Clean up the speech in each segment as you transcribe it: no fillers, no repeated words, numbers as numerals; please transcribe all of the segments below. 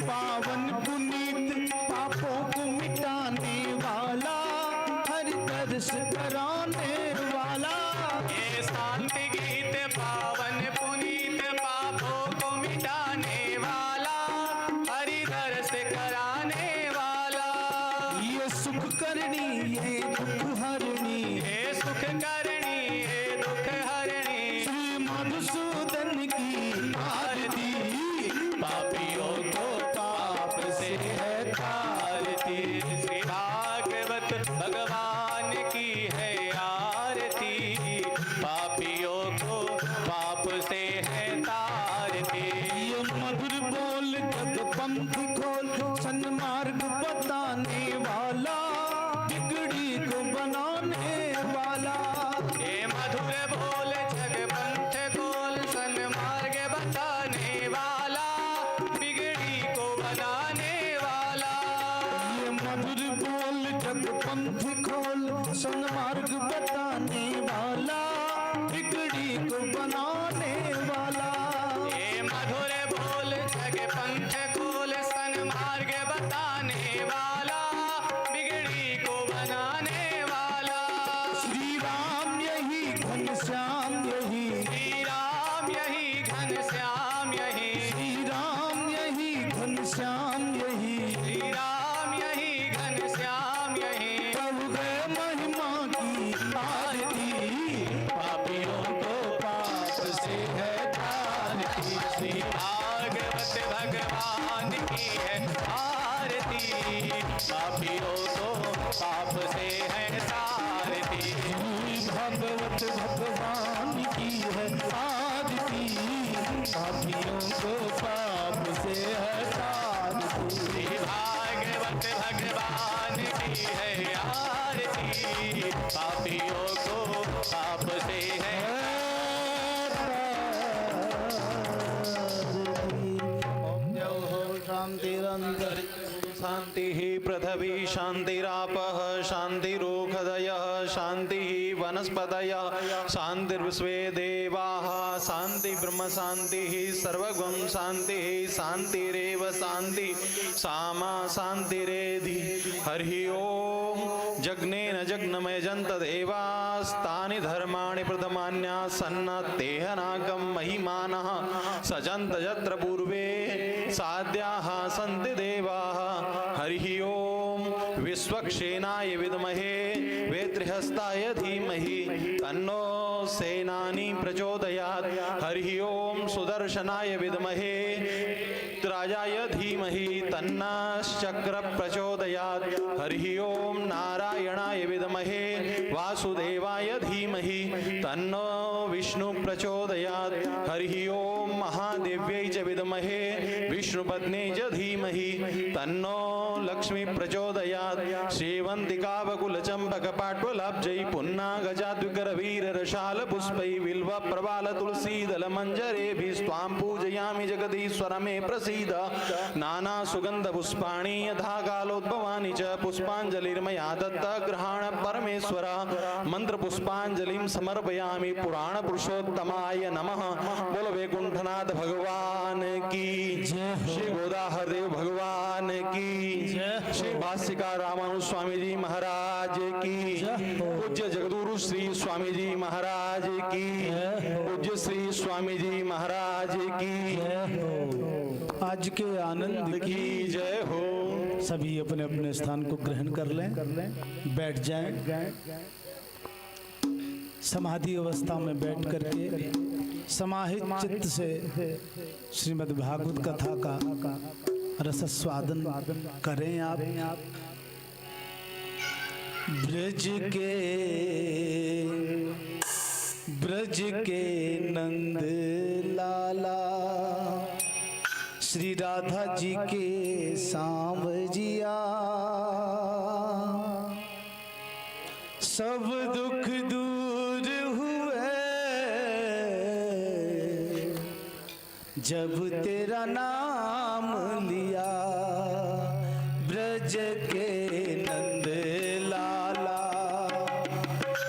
पावन पुनीत पापों को मिटाने वाला, हर दर्श कराने वाला। ये शांति गीत पावन पुनीत पापों को मिटाने वाला, हरि दर्श कराने वाला। ये सुख करनी ये दुख हरणी, ये सुख करनी ये दुख हरणी, श्री मधुसूदन की आरती। पापियों को पाप से है तारती। श्री भागवत भगवान की है आरती, पापियों को पाप से है तारती। ये मधुर बोल जग पंथ खोल, सन्मार्ग बताने वाला, बिगड़ी को बनाने वाला। ये मधुर बोल जग पंथ खोल, सन्मार्ग बताने वाला, बिगड़ी को बनाने वाला। ये मधुर बोल जग पंथ खोल, सन्मार्ग बताने वाला, बिगड़ी को बनाने वाला। ये मधुर बोल जग पंथ खोल, सन्मार्ग बताने वाला, बिगड़ी को बनाने वाला। श्री राम यही घनश्याम यही, श्री राम यही घनश्याम यही, श्री राम यही घनश्याम यही, श्री राम यही घनश्याम यही। प्रभु गए महिमा की आरती। पापियों को पाप से है तारती। श्री भागवत भगवान की है आरती, पापियों को पाप से है तारती। श्री भगवत भगवान की है आरती, पापियों को पाप से है तारती। श्री भागवत भगवान की है आरती, पापियों को पाप से है। शांतिरंतर शांति पृथ्वी शांतिरापः शांतिरोषधयः शांतिः वनस्पतयः शांतिर्विश्वे देवाः शांति ब्रह्म शांतिः सर्वगुण शांतिः शांतिरेव शांति सामा शांतिरेधि। हरि ओम। जग्नेन जग्नमयजन्त देवास्तानि धर्माणि प्रथमान्यासन्नतेहनाकं महिमानः सजन्त यत्र पूर्वे साध्याः सन्ति देवाः। हरि ओम। विश्वक्सेनाय विद्महे वेत्रहस्ताय धीमहि तन्नो सेनानी प्रचोदयात्। हरि ओम। सुदर्शनाय विद्महे राजाय धीमहि तन्नश्चक्र प्रचोदयात्। हरि ओम। नारायणाय विद्महे वासुदेवाय धीमहि तन्नो विष्णु प्रचोदयात्। हरि ओम। महादेव्यै च विद्महे विष्णुपत्न्यै च धीमहि तन्नो लक्ष्मी प्रचोदयात्। श्रीवन्तिकावकुलचम्पकपाट्वलाब्जै पुन्नागजाद्विकरवीररशाल पुष्पै बिल्व प्रबाल तुलसीदल मंजरेभिस्त्वां पूजयामि जगदीश्वर मे प्रसीद। नाना सुगंध पुष्पाणि यथा कालोद्भवानि च पुष्पाञ्जलिर्मया दत्ता गृहाण परमेश्वर। मंत्र पुष्पांजलिं समर्पयामि पुराण पुरुषोत्तमाय नमः। बोलो वैकुंठनाथ भगवान की जय। श्री गोदाहरदेव भगवान की जय। श्री भाष्यकार रामानुज स्वामी जी महाराज की पूज्य जगदगुरु श्री स्वामी जी महाराज की पूज्य श्री स्वामी जी महाराज की आज के आनंद की जय हो। सभी अपने अपने स्थान को ग्रहण कर लें, बैठ जाएं। समाधि अवस्था में बैठ करके समाहित चित्त से श्रीमद् भागवत कथा का रसस्वादन करें आप। ब्रज के नंद लाला श्री राधा जी के सांवजिया सब दुख दूर हुए जब तेरा नाम लिया। ब्रज के नंद लाला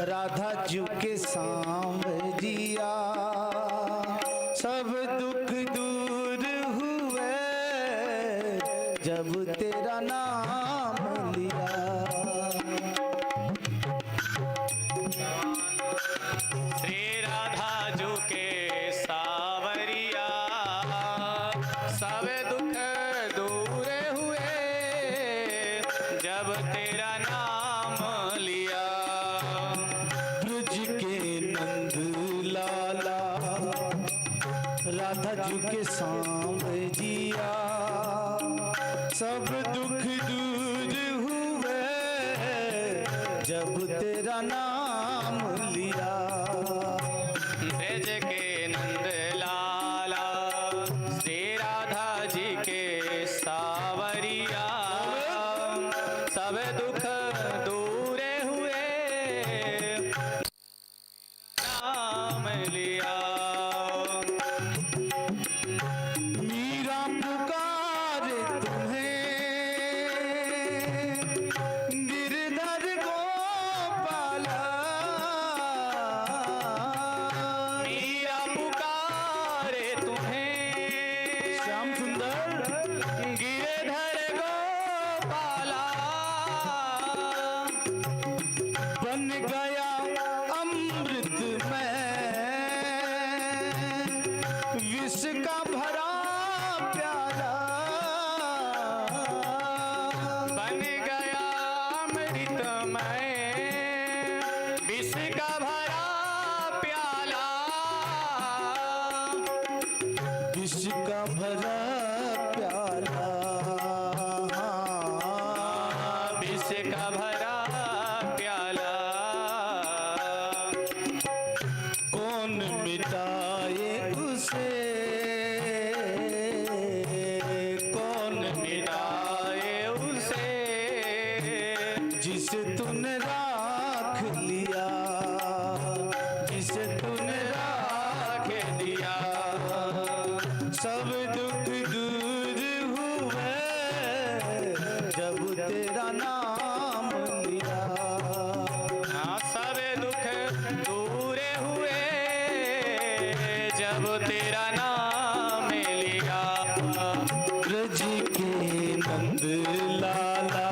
राधा जी के सांवजिया सब दुख दूर हुए जब तेरा नाम लिया। श्री राधा जू के सावरिया सब दुख दूर हुए जब तेरा नाम लिया। ब्रज के नंद लाला राधा जी के सांवरे जिया सब दुख दूर हुए जब तेरा नाम लिया। ब्रज के नंद लाला श्री राधा जी के सावरिया सब दुख दूर हुए नाम लिया। मीरा पुकारे तुम्हें गिरधर गोपाला। मीरा पुकारे तुम्हें श्याम सुंदर गिरधर गोपाला। बन गया अमृत में विष का भरा प्याला। बन गया अमृतमय विष का भरा प्याला। विष का भरा प्याला। विष का भरा प्याला। कौन मिटाए उसे कौन मिटाए उसे जिसे तूने राख लिया जिसे तूने राख दिया। सब दुख दूर हुए जब तेरा नाम लिया। हाँ, सब दुख दूर हुए जब तेरा नाम लिया। ब्रज के नंद लाला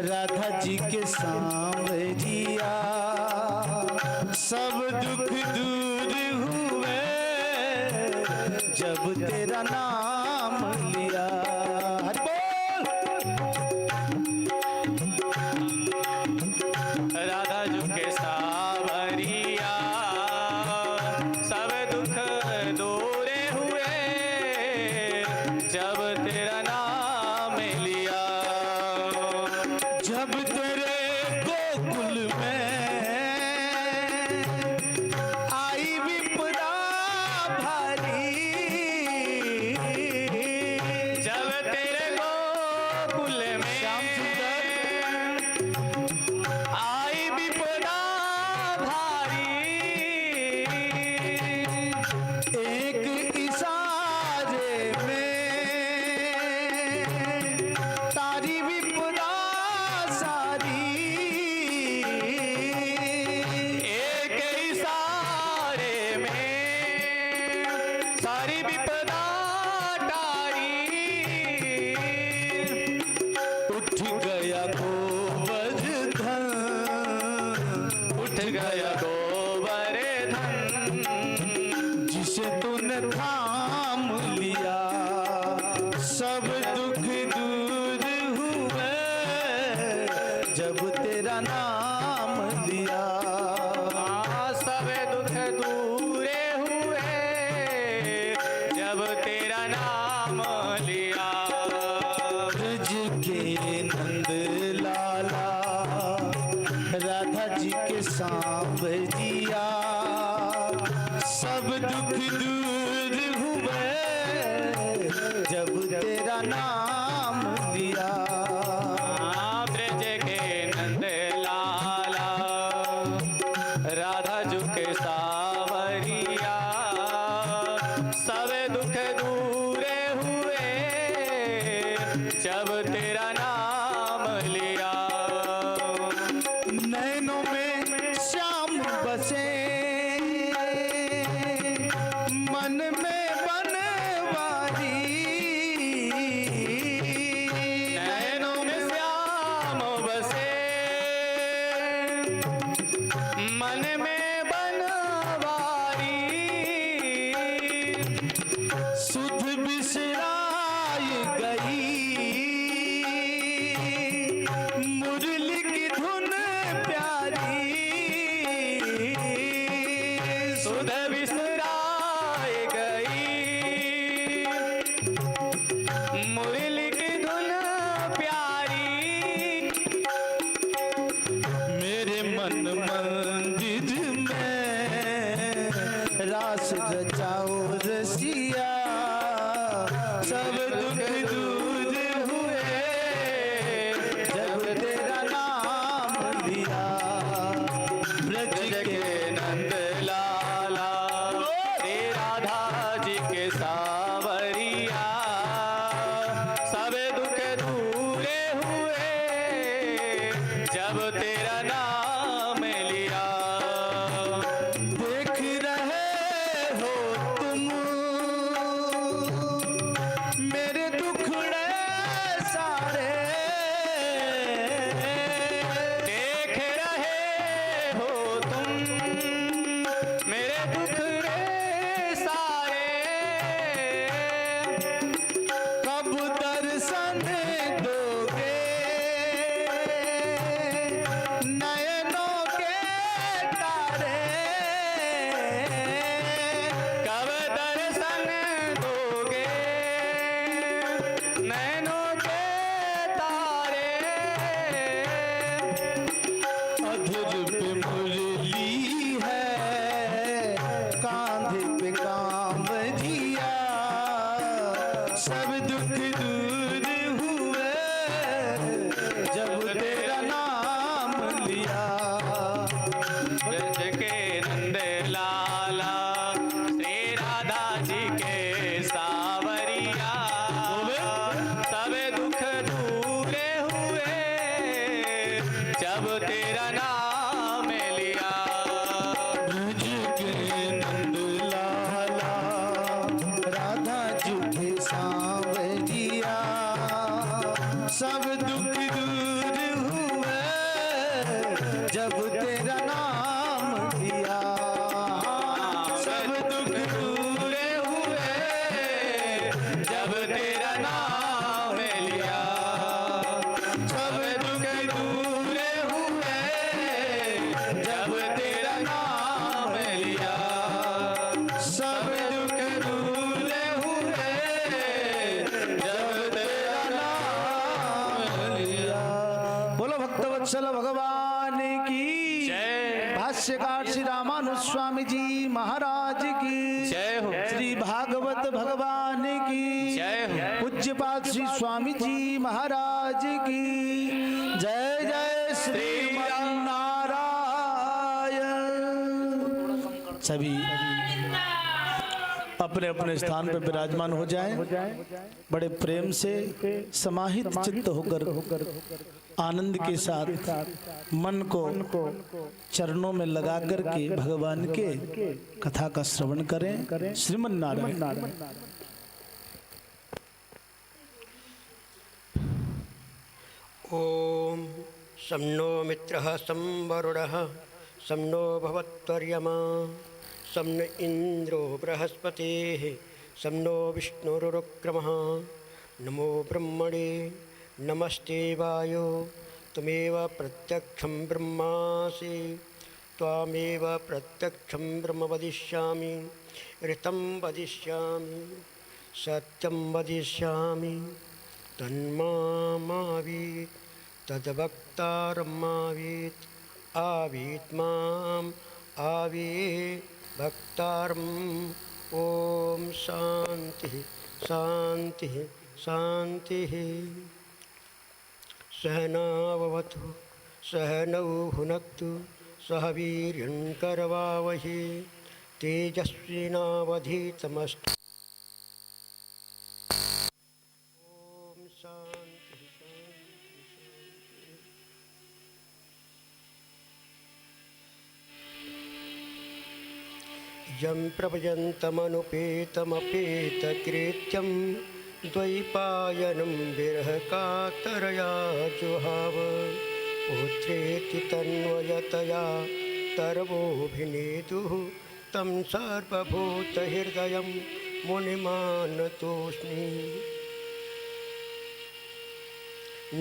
राधा जी के सांवरे जिया सब दुख दूर हुए जब तेरा नाम लिया। हरि बोल। राधा जू के सावरिया सब दुख दूर हुए जब तेरा नाम लिया। जब तेरे गोकुल में आई विपदा भारी। जब तेरे गोकुल में श्याम सुंदर आई विपदा भारी। एक इशारे में तारी विपदा सारी। एक इशारे में सारी विपदा टारी। उठ गया गोवर्धन उठ गया गोवर्धन जिसे तूने थाम लिया सब दुख दूर हुए जब तेरा नाम लिया। सब दुख दूरे हुए जब तेरा नाम लिया। ब्रज के नंद लाला राधा जी के सांवरे जिया सब दुख दूर हुए जब तेरा नाम लिया। ब्रज के नंद लाला राधा जू के सावरिया सब दुख दूरे हुए जब तेरा नाम लिया। नैनों में श्याम बसे मन में बनवारी। नैनों के तारे अधर पे मुरली है, कांधे पे कांवरिया, सब दुख दूर हुए जब तेरा नाम लिया। ब्रज के नंद लाला श्री राधा जी के सावरिया सब दुख दूरे हुए जब तेरा नाम लिया। ब्रज के नंद लाला राधा जी के सांवरिया, सब दुख दूर हुए जब तेरा नाम लिया। सब दुख दूरे हुए जब तेरा नाम लिया। सब दुख दूरे हुए जब तेरा नाम लिया। सब दुख दूरे हुए जब तेरा नाम लिया। बोलो भक्तवत्सल भगवान की जय। भाष्यकार श्री रामानुज स्वामी जी महाराज की जय हो। श्री भागवत भगवान की जय हो। पूज्यपाद श्री स्वामी जी महाराज की जय। जय श्री नारायण। सभी अपने अपने स्थान पर विराजमान हो जाएं, बड़े प्रेम से समाहित चित्त होकर आनंद के साथ मन को चरणों में लगा करके भगवान के कथा का श्रवण करें। श्रीमन नारायण। ओम शं नो मित्रः शं वरुणः शं नो भवत्वर्यमा शं न इंद्रो बृहस्पतिः शं नो विष्णुरुक्रमः। नमो ब्रह्मणे नमस्ते वायो त्वमेव प्रत्यक्षं ब्रह्मासि त्वामेव प्रत्यक्षं ब्रह्म वदिष्यामि ऋतं वदिष्यामि सत्यं वदिष्यामि तन्मामावीत् तद्भक्तारमावीत् आवीत् माम् आवी भक्तारम्। ओम शांति शांति शांति। सहनाववतु सहनौ भुनक्तु सह वीर्यं करवावहि तेजस्विनावधीतमस्तु। ओम शांति शांति। यं प्रभजन्तमनुपेतमपेतकृत्यं द्वैपायनं विरहकातरया जुहाव। पुत्रेति तन्वयतया तरवोऽभिनेदुः तं सर्वभूतहृदयं मुनिमानतोऽस्मि।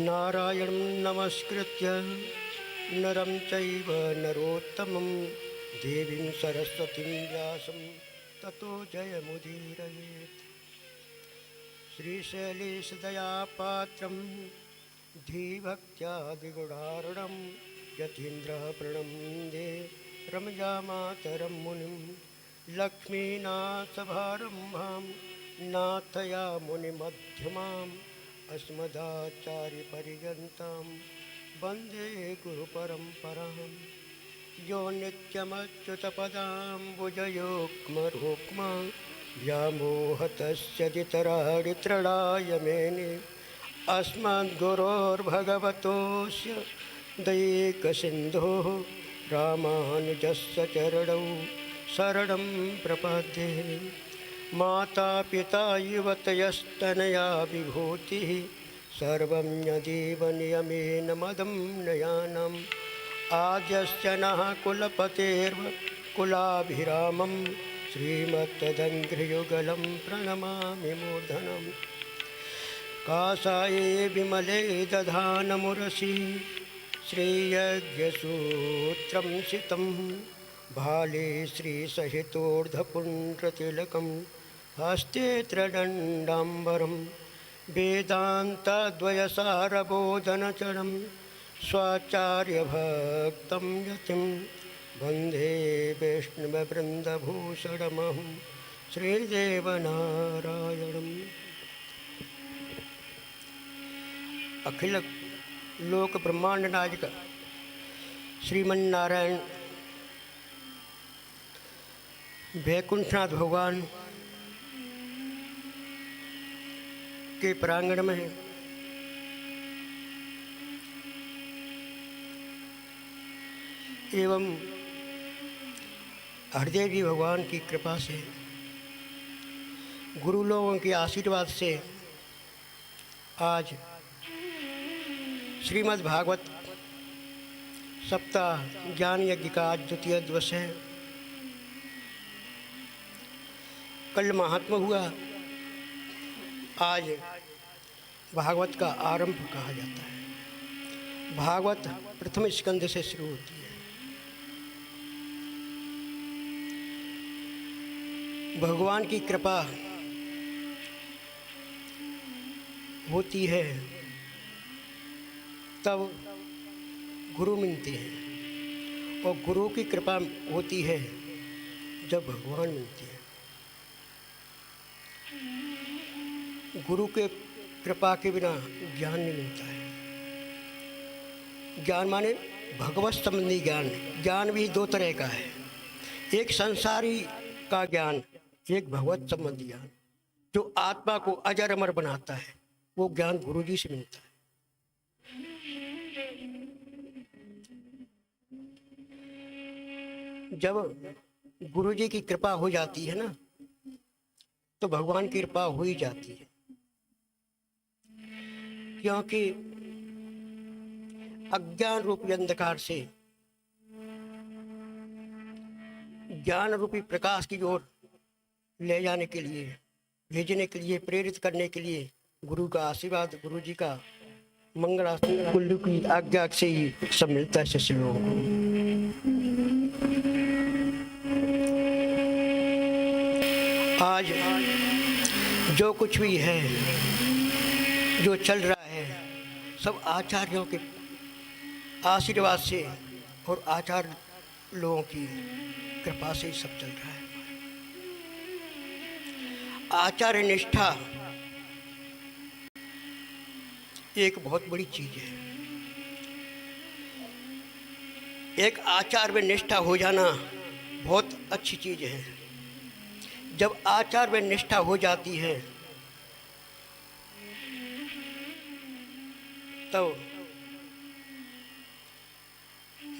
नारायणं नमस्कृत्य नरं चैव नरोत्तमं देवीं सरस्वतीं व्यासं ततो जयमुदीरयेत्। श्रीशैलेशदयापात्रं धीभक्त्यादिगुणार्णं यतीन्द्रप्रणम्ये रमजामातरं मुनिं। लक्ष्मीनाथसमारम्भां नाथया मुनिमध्यमाम् अस्मदाचार्यपर्यन्तां वन्दे गुरुपरम्पराम्। यो नित्यमच्युतपदाम्बुजयोक्मरुक्मा व्यामोहतस्य दितराणि तृणाय मेने। अस्मद्गुरोर्भगवतोऽस्य दैकसिन्धोः रामानुजस्य चरणौ शरणं प्रपद्ये। माता पिता युवतयस्तनया विभूतिः सर्वं यदेव नियमेन मदं नयानम्। आद्यस्य नः कुलपतेर्कुलाभिरामं श्रीमत्तदङ्घ्रियुगलं प्रणमामि मूर्धनम्। कासाये विमले दधानमुरसि श्रेयज्ञसूत्रं सितं। भाले श्रीसहितोर्धपुण्ड्रतिलकं हस्ते त्रिदण्डाम्बरं वेदान्तद्वयसारबोधनचरं स्वाचार्यभक्तं यतिं वन्दे वैष्णववृन्दभूषणमहं श्रीदेवनारायणम्। अखिल लोक ब्रह्मांड नायक श्रीमन्नारायण वैकुंठनाथ भगवान के प्रांगण में एवं हरदेव जी भगवान की कृपा से, गुरु लोगों के आशीर्वाद से आज श्रीमद् भागवत सप्ताह ज्ञान यज्ञ का आज द्वितीय दिवस है। कल महात्मा हुआ, आज भागवत का आरंभ कहा जाता है। भागवत प्रथम स्कंद से शुरू होती है। भगवान की कृपा होती है तब गुरु मिलते हैं, और गुरु की कृपा होती है जब भगवान मिलते हैं। गुरु के कृपा के बिना ज्ञान नहीं मिलता है। ज्ञान माने भगवत संबंधी ज्ञान। ज्ञान भी दो तरह का है, एक संसारी का ज्ञान, एक भगवत संबंधी ज्ञान जो आत्मा को अजर अमर बनाता है। वो ज्ञान गुरु जी से मिलता है। जब गुरु जी की कृपा हो जाती है ना, तो भगवान की कृपा हो ही जाती है। क्योंकि अज्ञान रूपी अंधकार से ज्ञान रूपी प्रकाश की ओर ले जाने के लिए, भेजने के लिए, प्रेरित करने के लिए गुरु का आशीर्वाद, गुरु जी का मंगल आशीर्वाद, गुरु की आज्ञा से ही सब मिलता है शिष्य लोगों को। आज जो कुछ भी है, जो चल रहा है, सब आचार्यों के आशीर्वाद से और आचार्य लोगों की कृपा से सब चल रहा है। आचार्य निष्ठा एक बहुत बड़ी चीज है। एक आचार में निष्ठा हो जाना बहुत अच्छी चीज है। जब आचार में निष्ठा हो जाती है तो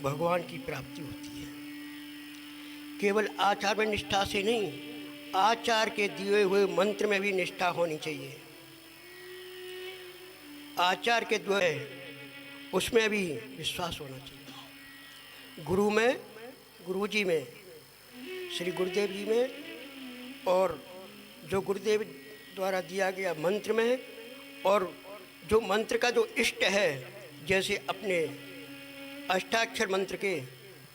भगवान की प्राप्ति होती है। केवल आचार में निष्ठा से नहीं, आचार के दिए हुए मंत्र में भी निष्ठा होनी चाहिए। आचार के द्वारा उसमें भी विश्वास होना चाहिए। गुरु में, गुरु जी में, श्री गुरुदेव जी में, और जो गुरुदेव द्वारा दिया गया मंत्र में, और जो मंत्र का जो इष्ट है, जैसे अपने अष्टाक्षर मंत्र के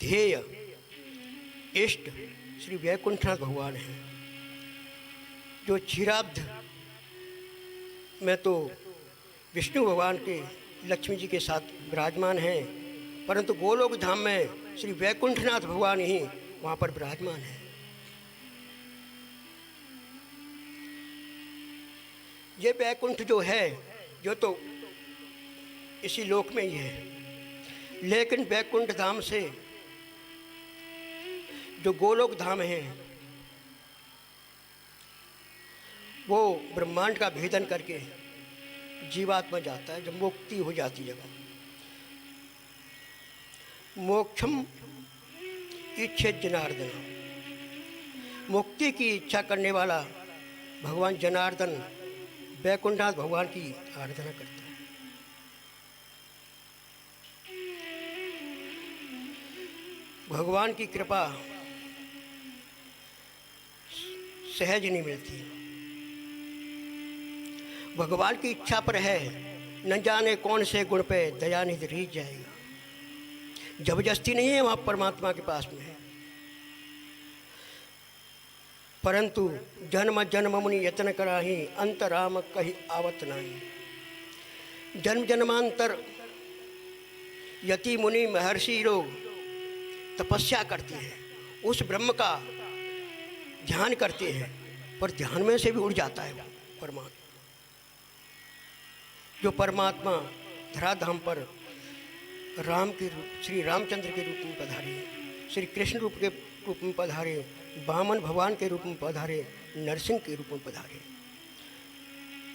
ध्येय इष्ट श्री वैकुंठनाथ भगवान हैं। जो क्षीराब्ध में तो विष्णु भगवान के लक्ष्मी जी के साथ विराजमान हैं, परंतु गोलोक धाम में श्री वैकुंठनाथ भगवान ही वहाँ पर विराजमान है। ये वैकुंठ जो है, जो तो इसी लोक में ही है, लेकिन वैकुंठ धाम से जो गोलोक धाम है, वो ब्रह्मांड का भेदन करके जीवात्मा जाता है। जब मुक्ति हो जाती है, मोक्षम इच्छेद जनार्दन, मुक्ति की इच्छा करने वाला भगवान जनार्दन वैकुंठनाथ भगवान की आराधना करता है। भगवान की कृपा सहज नहीं मिलती। भगवान की इच्छा पर है, न जाने कौन से गुण पे दयानिधि रीझ जाएगा। जबरदस्ती नहीं है, वहाँ परमात्मा के पास में है। परंतु जन्म जन्म मुनि यत्न कराही, अंत राम कही आवत नाही। जन्म जन्मांतर यति मुनि महर्षि लोग तपस्या करते हैं, उस ब्रह्म का ध्यान करते हैं, पर ध्यान में से भी उड़ जाता है वो परमात्मा। जो परमात्मा धराधाम पर राम के रूप, श्री रामचंद्र के रूप में पधारे, श्री कृष्ण रूप के रूप में पधारे, वामन भगवान के रूप में पधारे, नरसिंह के रूप में पधारे।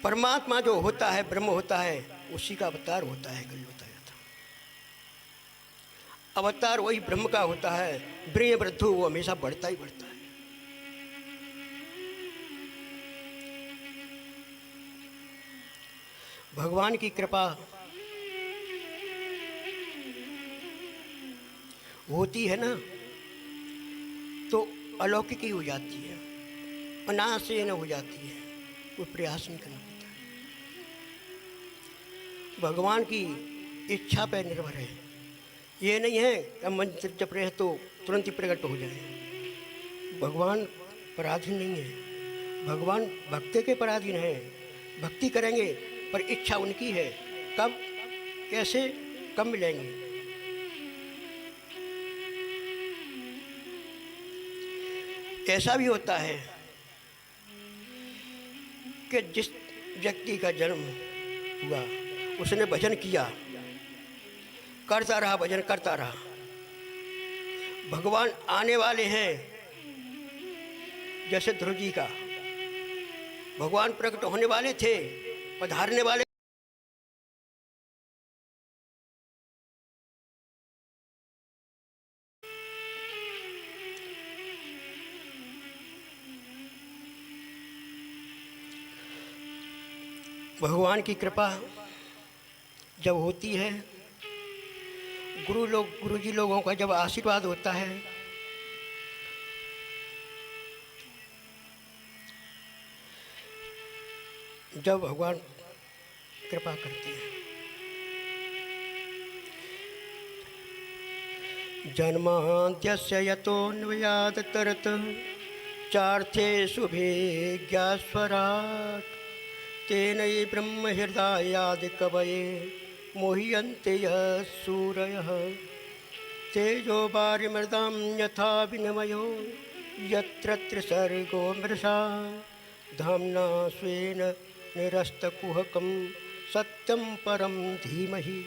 परमात्मा जो होता है, ब्रह्म होता है, उसी का अवतार होता है। कल बताया था, अवतार वही ब्रह्म का होता है। ब्रह्म वृद्धो, वो हमेशा बढ़ता ही बढ़ता है। भगवान की कृपा होती है ना, तो अलौकिक ही हो जाती है, अनायास से न हो जाती है, कोई प्रयास नहीं करना पड़ता। भगवान की इच्छा पर निर्भर है। ये नहीं है कि मंत्र जप रहे तो तुरंत ही प्रकट हो जाए। भगवान पराधीन नहीं है, भगवान भक्त के पराधीन है। भक्ति करेंगे पर इच्छा उनकी है, कब कैसे कब मिलेंगे। ऐसा भी होता है कि जिस व्यक्ति का जन्म हुआ, उसने भजन किया, करता रहा, भजन करता रहा। भगवान आने वाले हैं, जैसे ध्रुव जी का भगवान प्रकट होने वाले थे, पधारने वाले। भगवान की कृपा जब होती है, गुरु जी लोगों का जब आशीर्वाद होता है, जब भगवान कृपा करते हैं। जन्माद्यस्य यतोऽन्वयात् तरत चार्थे शुभेज्ञास्वराट् तेनै ब्रह्म हृदयादि कवये मोह्यन्ते यः सूरयः तेजो वारिमृदां यथा विनिमयो यत्र त्रिसर्गो मृषा धाम्ना स्वेन निरस्तकुहकं सत्यं परम धीमहि।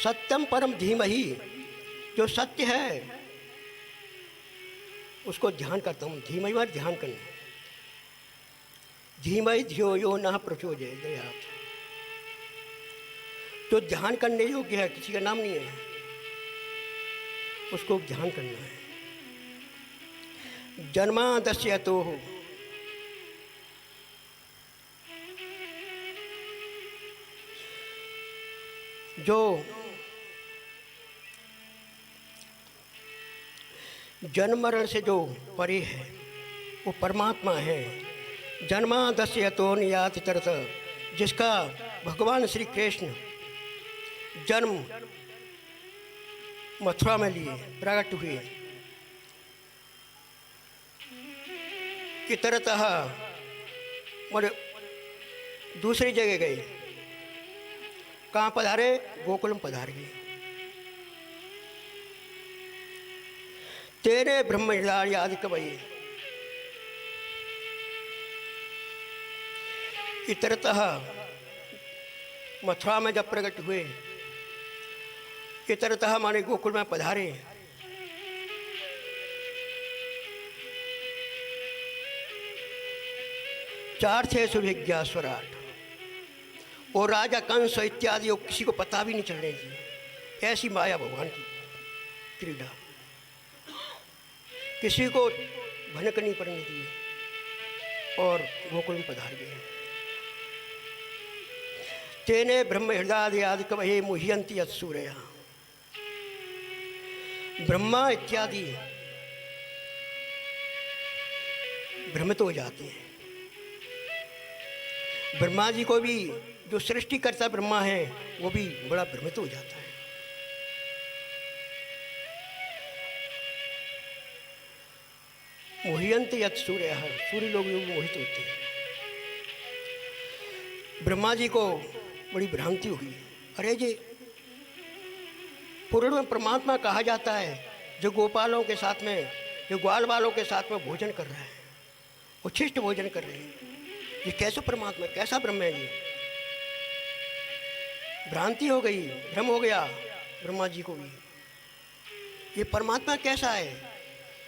सत्यम परम धीमहि, जो सत्य है उसको ध्यान करता हूँ। धीमहि बार ध्यान करना। धीमहि धियो यो नः प्रचोदयात्, जो ध्यान करने योग्य है, किसी का नाम नहीं है, उसको ध्यान करना है। जन्मादस्य तो जो जन्म मरण से जो परे है वो परमात्मा है। जन्मादस्य तो नियात तरत, जिसका भगवान श्री कृष्ण जन्म मथुरा में लिए प्रकट हुए, कि तरतः और दूसरी जगह गए। कहाँ पधारे? गोकुल में पधार गए। तेरे ब्रह्म हृदय आदि कवये, इतरतः मथुरा में जब प्रकट हुए, इतरतः हमारे गोकुल में पधारे। चार थे सुभिज्ञा स्वराट, और राजा कंस इत्यादि किसी को पता भी नहीं चलने दी। ऐसी माया भगवान की क्रीड़ा, किसी को भनक नहीं पड़ने दी, और गोकुल में पधार गए। तेने ब्रह्म हृदय आदि कवये मुह्यन्ति यत्सूरयः, ब्रह्मा इत्यादि भ्रमित हो जाते हैं। ब्रह्मा जी को भी, जो सृष्टि करता ब्रह्मा है, वो भी बड़ा भ्रमित हो जाता है। मोहियंत यत सूर्य, सूर्य लोग भी मोहित होते हैं। ब्रह्मा जी को बड़ी भ्रांति हुई, अरे जी पूर्ण में परमात्मा कहा जाता है जो गोपालों के साथ में, जो ग्वाल वालों के साथ में भोजन कर रहा है, उच्छिष्ट भोजन कर रहे हैं, ये कैसे परमात्मा, कैसा ब्रह्म है ये? भ्रांति हो गई, भ्रम हो गया ब्रह्मा जी को भी। ये परमात्मा कैसा है?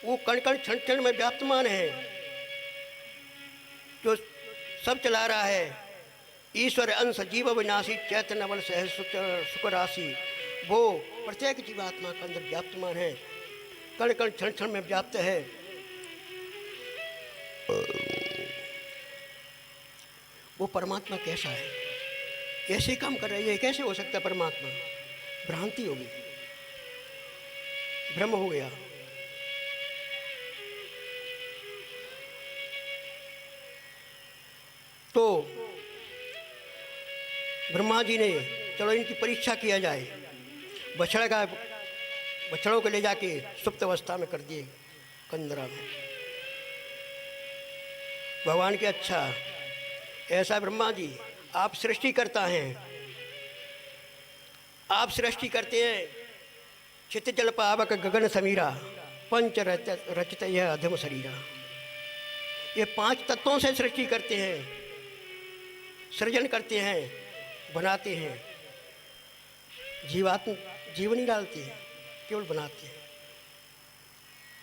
वो कण कण क्षण क्षण में व्याप्तमान है, जो सब चला रहा है। ईश्वर अंश जीव विनाशी चैतन्य बल सहज सुख राशि, वो प्रत्येक जीवात्मा के अंदर व्याप्तमान है, कण कण क्षण क्षण में व्याप्त है। वो परमात्मा कैसा है? ऐसे काम कर रही है, कैसे हो सकता है परमात्मा? भ्रांति होगी, भ्रम हो गया। तो ब्रह्मा जी ने चलो इनकी परीक्षा किया जाए, बछड़ों को ले जाके सुप्त अवस्था में कर दिए कंदरा में। भगवान के अच्छा ऐसा ब्रह्मा जी आप सृष्टि करता हैं, आप सृष्टि करते हैं। चित्त जल पावक गगन समीरा पंच रचित यह अधम शरीरा, ये 5 तत्वों से सृष्टि करते हैं, सृजन करते हैं, बनाते हैं। जीवन ही डालते हैं, केवल बनाते हैं।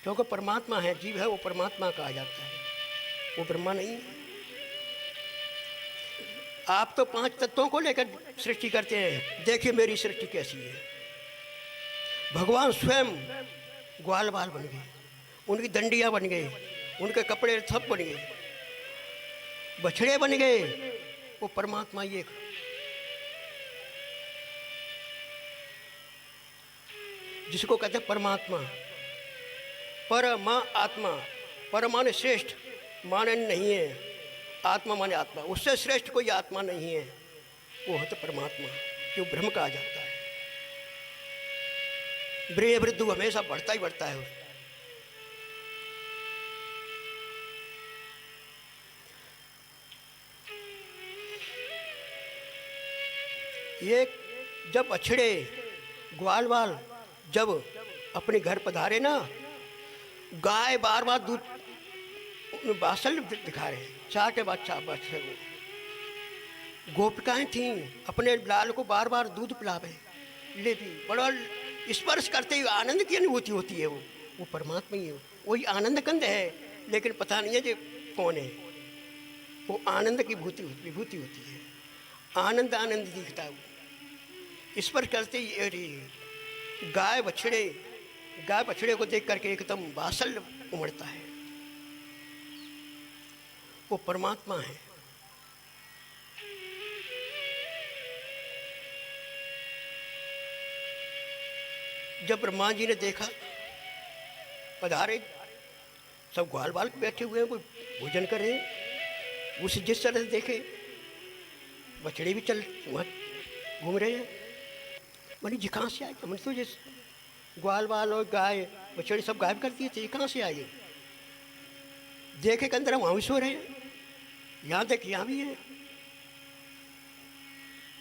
क्योंकि परमात्मा है, जीव है, वो परमात्मा कहा जाता है, वो ब्रह्मा नहीं है। आप तो 5 तत्वों को लेकर सृष्टि करते हैं, देखिए मेरी सृष्टि कैसी है। भगवान स्वयं ग्वाल बाल बन गए, उनकी दंडियाँ बन गए, उनके कपड़े सब बन गए, बछड़े बन गए। वो परमात्मा ही एक, जिसको कहते हैं परमात्मा, परमा आत्मा। पर माने श्रेष्ठ, माने नहीं है, आत्मा माने आत्मा, उससे श्रेष्ठ कोई आत्मा नहीं है, वो है तो परमात्मा, जो ब्रह्म कहा जाता है। ब्रेह वृद्धु हमेशा बढ़ता ही बढ़ता है। ये जब बछड़े ग्वाल वाल जब अपने घर पधारे ना, गाय बार बार दूध बासल दिखा रहे, चाटे बादशाह बछड़े को। गोपिकाएं थीं, अपने लाल को बार बार दूध पिलावे, ले भी बड़ा स्पर्श करते ही आनंद की अनुभूति होती है। वो परमात्मा ही है, वही आनंद कंद है, लेकिन पता नहीं है जो कौन है। वो आनंद की विभूति होती है, आनंद आनंद दिखता है। वो स्पर्श करते ही गाय बछड़े को देख करके एकदम वात्सल्य उमड़ता है। वो परमात्मा है। जब ब्रह्मा जी ने देखा, पधारे, सब ग्वाल बाल बैठे हुए हैं, कोई भोजन कर रहे हैं, उस जिस तरह से देखे बछड़े भी चल वहाँ घूम रहे हैं। मैंने जी कहाँ से आए? मैंने तो जिस ग्वाल बाल और गाय बछड़े सब गायब कर दिए थे, ये कहाँ से आए? देखे के अंदर वहाँ भी सो रहे हैं, यहाँ देख यहाँ भी है।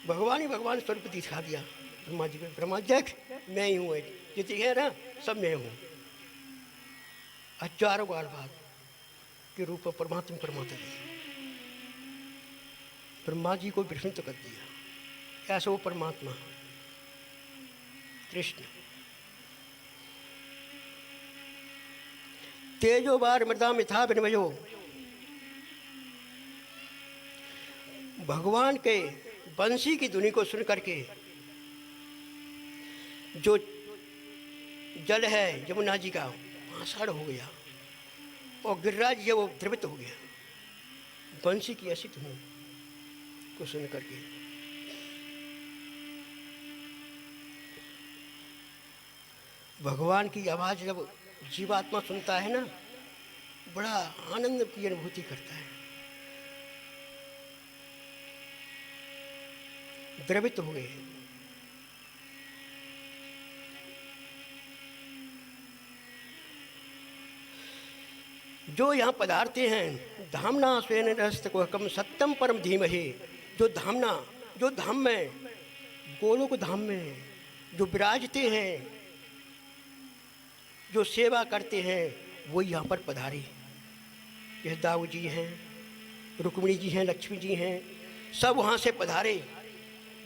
भगवान ही भगवान स्वरूप दिखा दिया ब्रह्मा जी में। ब्रह्मा देख मैं ही हूँ, जितनी है ना सब मैं हूँ। हजारों ग्वाल बाल के रूप में परमात्मा ब्रह्मा जी को विस्मित कर दिया। ऐसा वो परमात्मा कृष्ण। तेजो बार मृदा मिथा विनमयो, भगवान के बंसी की धुनी को सुन करके जो जल है यमुना जी का आषाढ़ हो गया, और गिरिराज जी वो द्रवित हो गया बंसी की ऐसी धुनी को सुन करके। भगवान की आवाज़ जब जीवात्मा सुनता है ना, बड़ा आनंद की अनुभूति करता है, द्रवित हो गए। जो यहाँ पधारते हैं धामना स्वेन रस्तकम सत्यम परम धीमहि, जो धामना, जो धाम में, गोलोक धाम में जो विराजते हैं, जो सेवा करते हैं, वो यहाँ पर पधारे। जैसे दाऊ जी हैं, रुक्मिणी जी हैं, लक्ष्मी जी हैं, सब वहाँ से पधारे।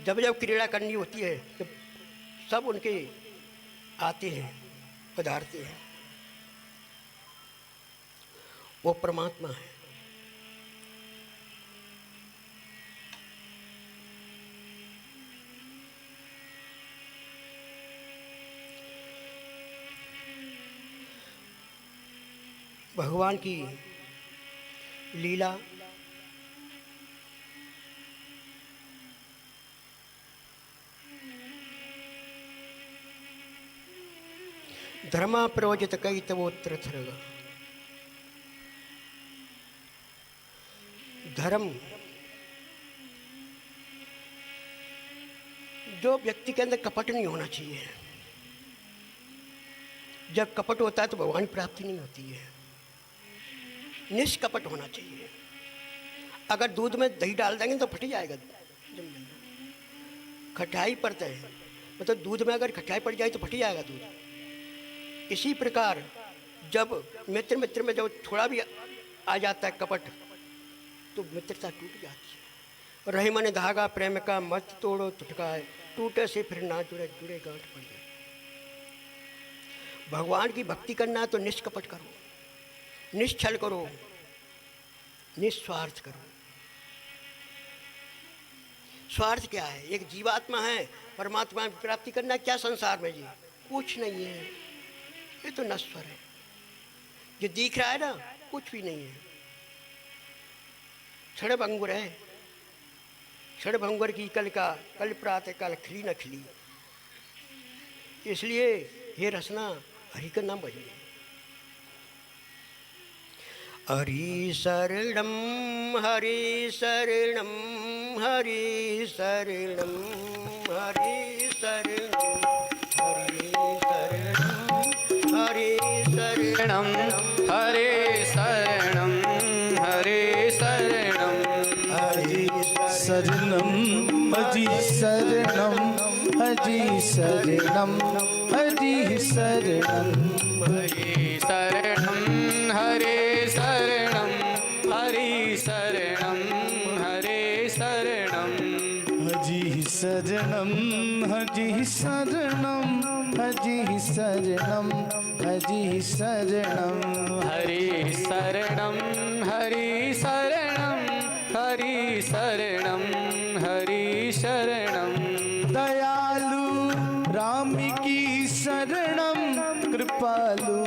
जब जब क्रीड़ा करनी होती है तो सब उनके आते हैं, पधारते हैं। वो परमात्मा है। भगवान की लीला धर्मा प्रवजित कई तवोत्र थर्ग। धर्म जो व्यक्ति के अंदर कपट नहीं होना चाहिए। जब कपट होता है तो भगवान प्राप्ति नहीं होती है। निष्कपट होना चाहिए। अगर दूध में दही डाल देंगे तो फट जाएगा। खटाई पड़ता है, मतलब दूध में अगर खटाई पड़ जाए तो फट जाएगा दूध। इसी प्रकार जब मित्र मित्र में जब थोड़ा भी आ जाता है कपट तो मित्रता टूट जाती है। रही मन धागा प्रेम का मत तोड़ो टुटकाए, टूटे से फिर ना जुड़े, जुड़े गांठ पड़ जाए। भगवान की भक्ति करना है तो निष्कपट करो, निश्चल करो, निस्वार्थ करो। स्वार्थ क्या है? एक जीवात्मा है, परमात्मा की प्राप्ति करना क्या संसार में जी? कुछ नहीं है, ये तो नश्वर है। जो दिख रहा है ना, कुछ भी नहीं है, क्षण भंगुर है। क्षण भंगुर की कल का कल प्रातः काल खिली न खिली। इसलिए हे रसना हरि का नाम भजिए। हरि शरणम हरि शरणम हरि शरणम हरि शरणम हरि शरणम हरि शरणम हरे शरणम हरे शरणम हरि शरणम हरि शरणम हरि शरणम हरि शरणम हरे शरणम हरे शरणम हरे शरणम हरे शरणम हरि शरणम हरि शरणम हरि शरणम हरि शरणम हरे शरणम हरे शरणम हरे शरणम हरे शरणम दयालु राम की शरणम कृपालु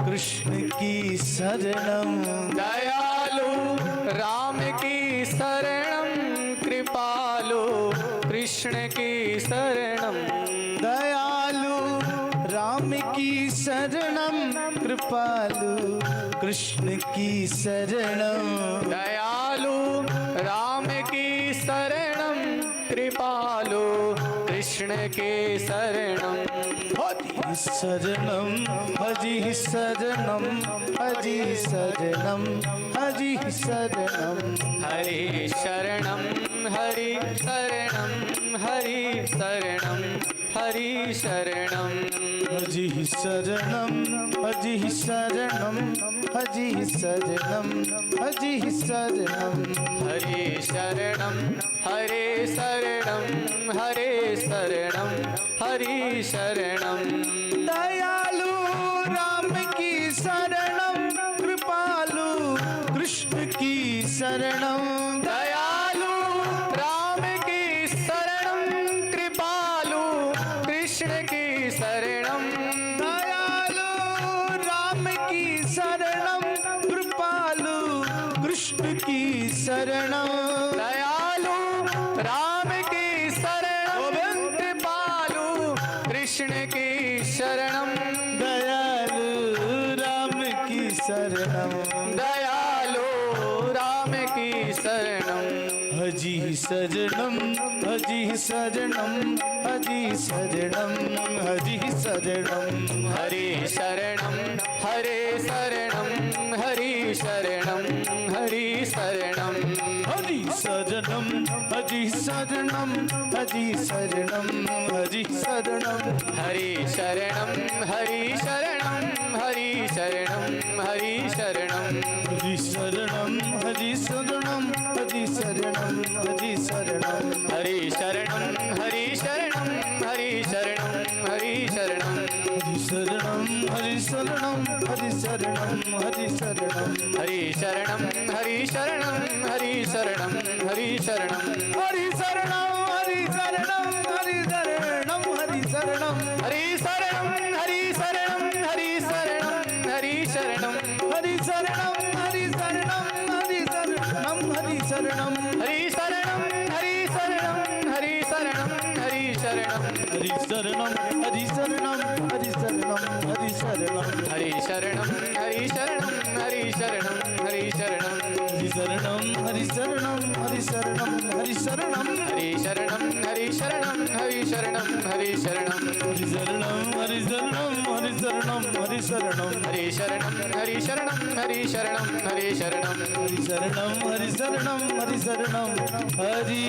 कृष्ण की शरणम दयालु राम की शरणम कृपालु कृष्ण की शरणम दयालु राम की शरणम कृपालु कृष्ण की शरणम दयालु राम की शरणम कृपालु कृष्ण के शरणम हरि शरणम हरि शरणम हरि शरणम हरि शरणम हरे शरणम हरे शरणम हरे शरणम हरे शरणम हरि शरणम हरि शरणम हरि शरणम हरि शरणम हरे शरणम हरे शरणम हरे शरणम हरे शरणम दयालु राम की शरणम कृपालु कृष्ण की शरणम दयालु राम की शरणम कृपालु कृष्ण की शरणम दयालु राम की शरणम कृपालु कृष्ण की शरणम दयालु राम की शरणम कृपालु कृष्ण की शरणम सजनम हजी सजनम हजी सजनम हजी सजनम हरि शरणं हरे शरणं हरि शरणं हरि शरणं हजी सजनम हजी सजनम हजी सजनम हजी सजनम हरि शरणं हरि शरणं हरि शरणं हरि शरणं हजी शरणम हजी शरणम हजी शरणम हजी शरणम हरि शरणं हरि शरणं हरि शरणं हरि शरणं हजी शरणम हजी शरणम हजी शरणम हजी शरणम हरि शरणं हरि शरणं हरि शरणं हरि शरणं हरि शरणम हरि शरणम हरि शरणम हरि शरणम हरि शरणं हरि शरणं हरि शरणं हरि शरणं हरि शरणम हरि शरणम हरि शरणम हरि शरणम हरि शरणं हरि शरणं हरि शरणं हरि शरणं हरि शरणम हरि शरणम हरि शरणम हरि शरणम हरि शरणं हरि शरणं हरि शरणं हरि शरणं हरि शरणम हरि शरणम हरि शरणम हरि शरणम हरि शरणं हरि शरणं हरि शरणं हरि शरणं हरि शरणम हरि शरणम हरि शरणम हरि शरणम हरि शरणं हरि शरणं हरि शरणं हरि शरणं हरि शरणम हरि शरणम हरि शरणम हरि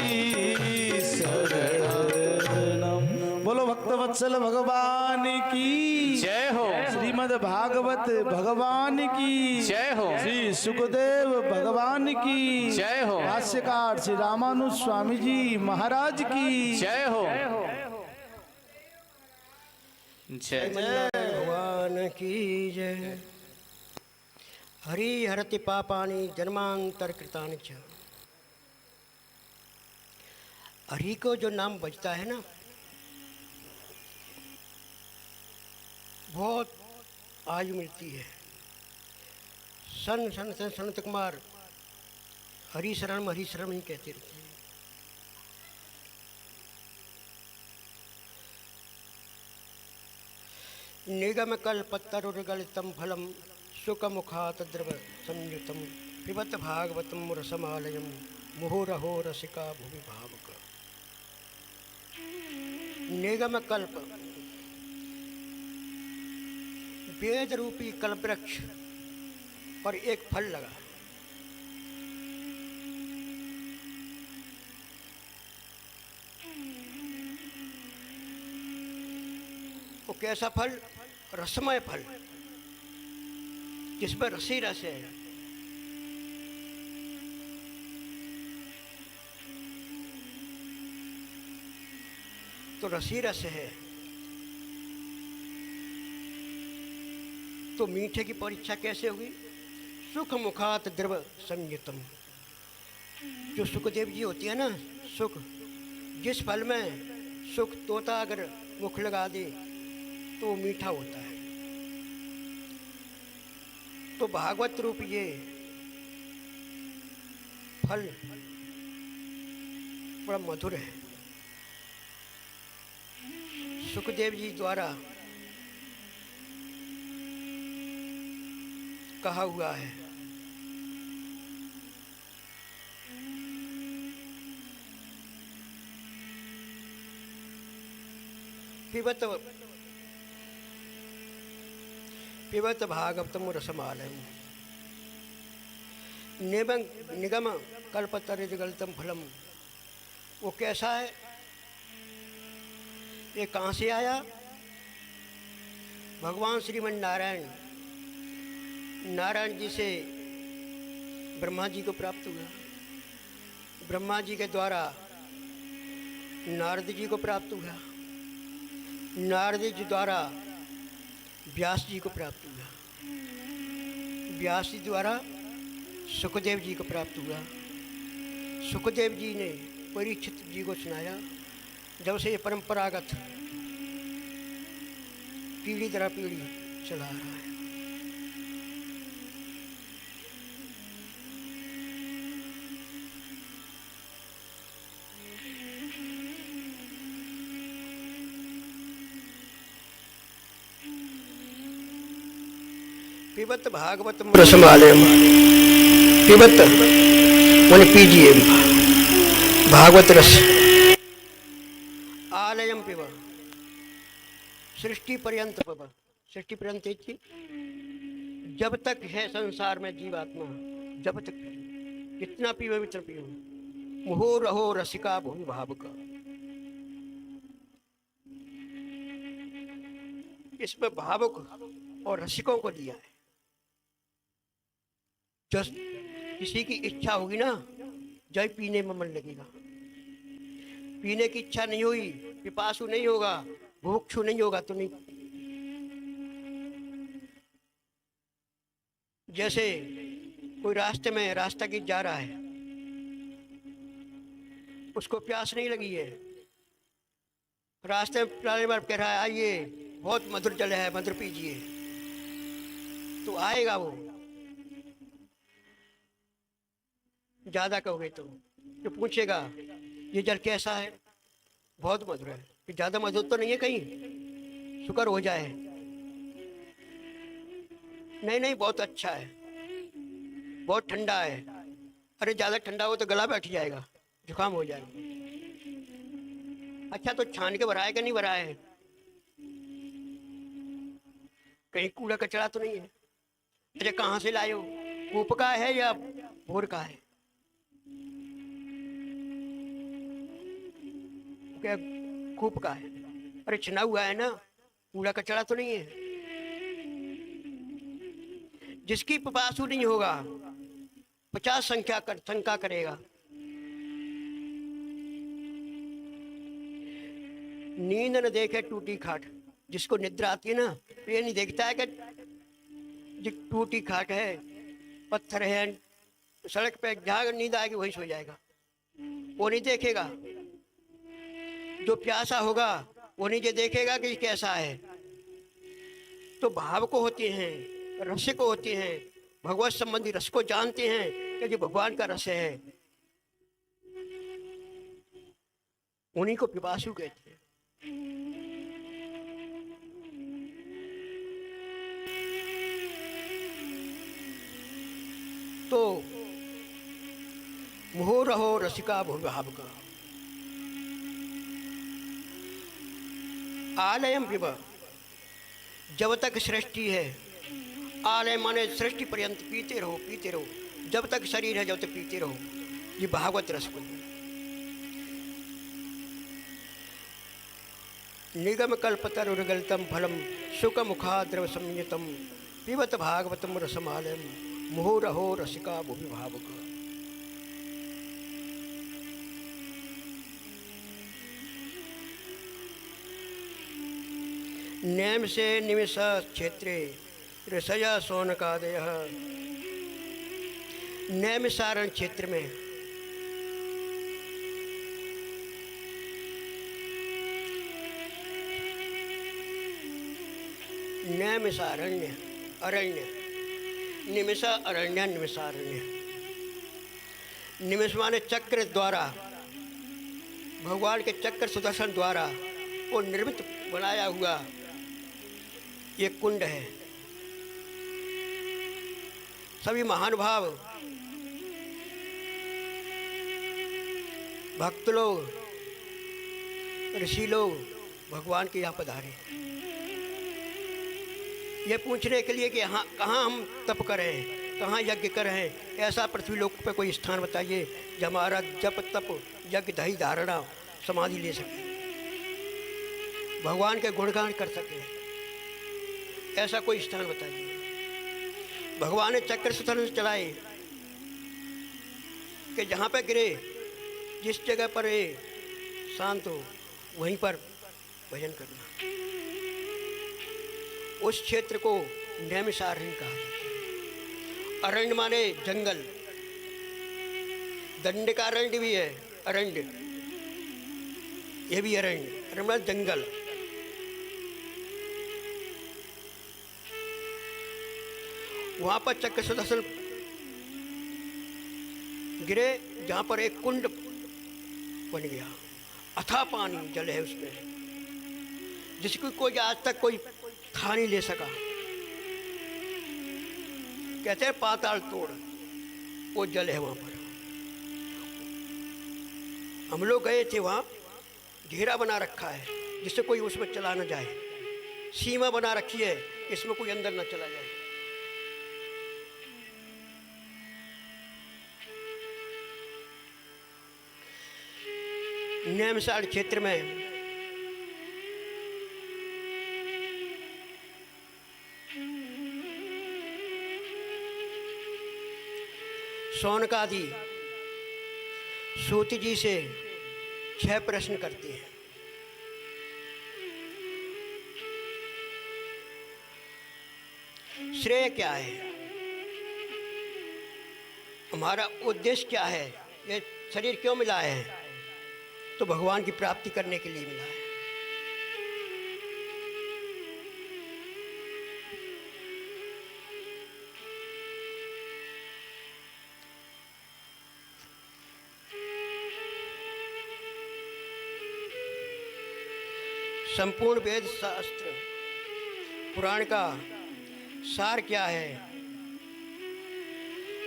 शरणम। बोलो भक्तवत्सल भगवान की जय हो श्रीमद् भागवत भगवान की जय हो श्री सुखदेव भगवान की जय हो भाष्यकार श्री रामानुज स्वामी जी महाराज की जय हो जय भगवान की जय। हरि हरति पापानि जन्मांतर कृतानि च। हरि को जो नाम बजता है ना, बहुत आयु मिलती है। संत कुमार हरि शरण ही कहते रहते हैं। निगम कल्पतरुर्गलितं फलं सुखमुखात् द्रव संयुतं पिबत भागवतं रसमालयं मुहुरहो रसिका भुवि भावुक। निगम कल्प वेद रूपी कल्पवृक्ष पर एक फल लगा। वो कैसा फल? रसमय फल, जिसमें रसी रस है। तो रसी रस है तो मीठे की परीक्षा कैसे होगी? सुख मुखात द्रव संयुतम। जो सुखदेव जी होती है ना, सुख, जिस फल में सुख तोता अगर मुख लगा दे तो वो मीठा होता है। तो भागवत रूप ये फल बड़ा मधुर है। सुखदेव जी द्वारा कहा हुआ है। पिबत भागवतम रसमालयम निगम कल्पतरुर्गलितं फलम। वो कैसा है? ये कहाँ से आया? भगवान श्रीमन नारायण जी से ब्रह्मा जी को प्राप्त हुआ। ब्रह्मा जी के द्वारा नारद जी को प्राप्त हुआ। नारद जी द्वारा व्यास जी को प्राप्त हुआ। व्यास जी द्वारा सुखदेव जी को प्राप्त हुआ। सुखदेव जी ने परीक्षित जी को सुनाया। जब से ये परंपरागत पीढ़ी दर पीढ़ी चला रहा है। पिबत भागवतम रसमालयम। पिबत माने पीजिए। भागवत रस आलयम पिब सृष्टि पर्यंत पिब। सृष्टि पर्यंत इति जब तक है संसार में जीवात्मा, जब तक कितना पीवे उतना पियो। मुहो रहो रसिका भूमि भावुक। इसमें भावुक और रसिकों को दिया है। जो किसी की इच्छा होगी ना, जब पीने में मन लगेगा। पीने की इच्छा नहीं हुई, पिपासु नहीं होगा, भूक्षु नहीं होगा तो नहीं। जैसे कोई रास्ते में रास्ता की जा रहा है, उसको प्यास नहीं लगी है, रास्ते में चलाने वाला कह रहा है आइए बहुत मधुर जल है, मधुर पीजिए, तो आएगा वो। ज्यादा कहोगे तो पूछेगा ये जल कैसा है, बहुत मधुर है। कि ज्यादा मधुर तो नहीं है, कहीं शुक्र हो जाए। नहीं नहीं बहुत अच्छा है, बहुत ठंडा है। अरे ज्यादा ठंडा हो तो गला बैठ जाएगा, जुकाम हो जाएगा। अच्छा तो छान के भराए कि नहीं भराए, कहीं कूड़ा कचरा तो नहीं है। अरे कहाँ से लाए हो, कूप का है या भोर का है? क्या कूप का है? अरे छिना हुआ है ना, कूड़ा कचरा तो नहीं है। जिसकी पिपासु नहीं होगा 50 शंका करेगा। नींद न देखे टूटी खाट। जिसको निद्रा आती है ना, ये नहीं देखता है कि जो टूटी खाट है, पत्थर है, सड़क पे जहाँ नींद आएगी वहीं सो जाएगा, वो नहीं देखेगा। जो प्यासा होगा वो नहीं देखेगा कि कैसा है। तो भाव को होते हैं, रस को होते हैं, भगवत संबंधी रस को जानते हैं कि जो भगवान का रस है, उन्हीं को पिपासु कहते हैं। तो मुहो रहो रसिका भूमि भावुक। आलयम पिब, जब तक सृष्टि है, आलय माने सृष्टि पर्यंत पीते रहो, पीते रहो। जब तक शरीर है जब तक पीते रहो। ये भागवत रस को निगम कल्पतरुर्गलितम फलम सुख मुखाद्रव संयुतम पिबत भागवतम रसमालयम मुहो रहो रसिका भूमि भावुक। नेम से निमिष क्षेत्रे ऋषया सोनकादय। नैमिषारण्य क्षेत्र में नैमिषारण्य अरण्य, निमिष अरण्य, निमिषारण्य। निमिष माने चक्र द्वारा, भगवान के चक्र सुदर्शन द्वारा वो निर्मित बनाया हुआ ये कुंड है। सभी महानुभाव भक्त लोग, ऋषि लोग भगवान के यहाँ पधारे ये पूछने के लिए कि यहाँ कहाँ हम तप करें, कहाँ यज्ञ करें। ऐसा पृथ्वी लोक पे कोई स्थान बताइए जब हमारा जप तप यज्ञ दही धारणा समाधि ले सके, भगवान के गुणगान कर सके। ऐसा कोई स्थान बताइए। भगवान ने चक्र सुदर्शन चलाए कि जहाँ पे गिरे, जिस जगह पर शांत हो वहीं पर भजन करना। उस क्षेत्र को नैमिषारण्य कहा। अरण्य माने जंगल, दंड का अरण्य भी है, अरण्य ये भी अरण्य, अरण्य माने जंगल। वहां पर चक्र सुदर्शन गिरे जहां पर एक कुंड बन गया, अथाह पानी जल है उसमें, जिसको कोई आज तक कोई था नहीं ले सका। कहते हैं पाताल तोड़, वो जल है वहां पर। हम लोग गए थे वहाँ, घेरा बना रखा है जिससे कोई उसमें चला न जाए, सीमा बना रखी है इसमें कोई अंदर न चला जाए। नेमसाड़ क्षेत्र में शौनकादि सूत जी से 6 प्रश्न करते हैं। श्रेय क्या है, हमारा उद्देश्य क्या है, ये शरीर क्यों मिला है, तो भगवान की प्राप्ति करने के लिए मिला है। संपूर्ण वेद शास्त्र पुराण का सार क्या है,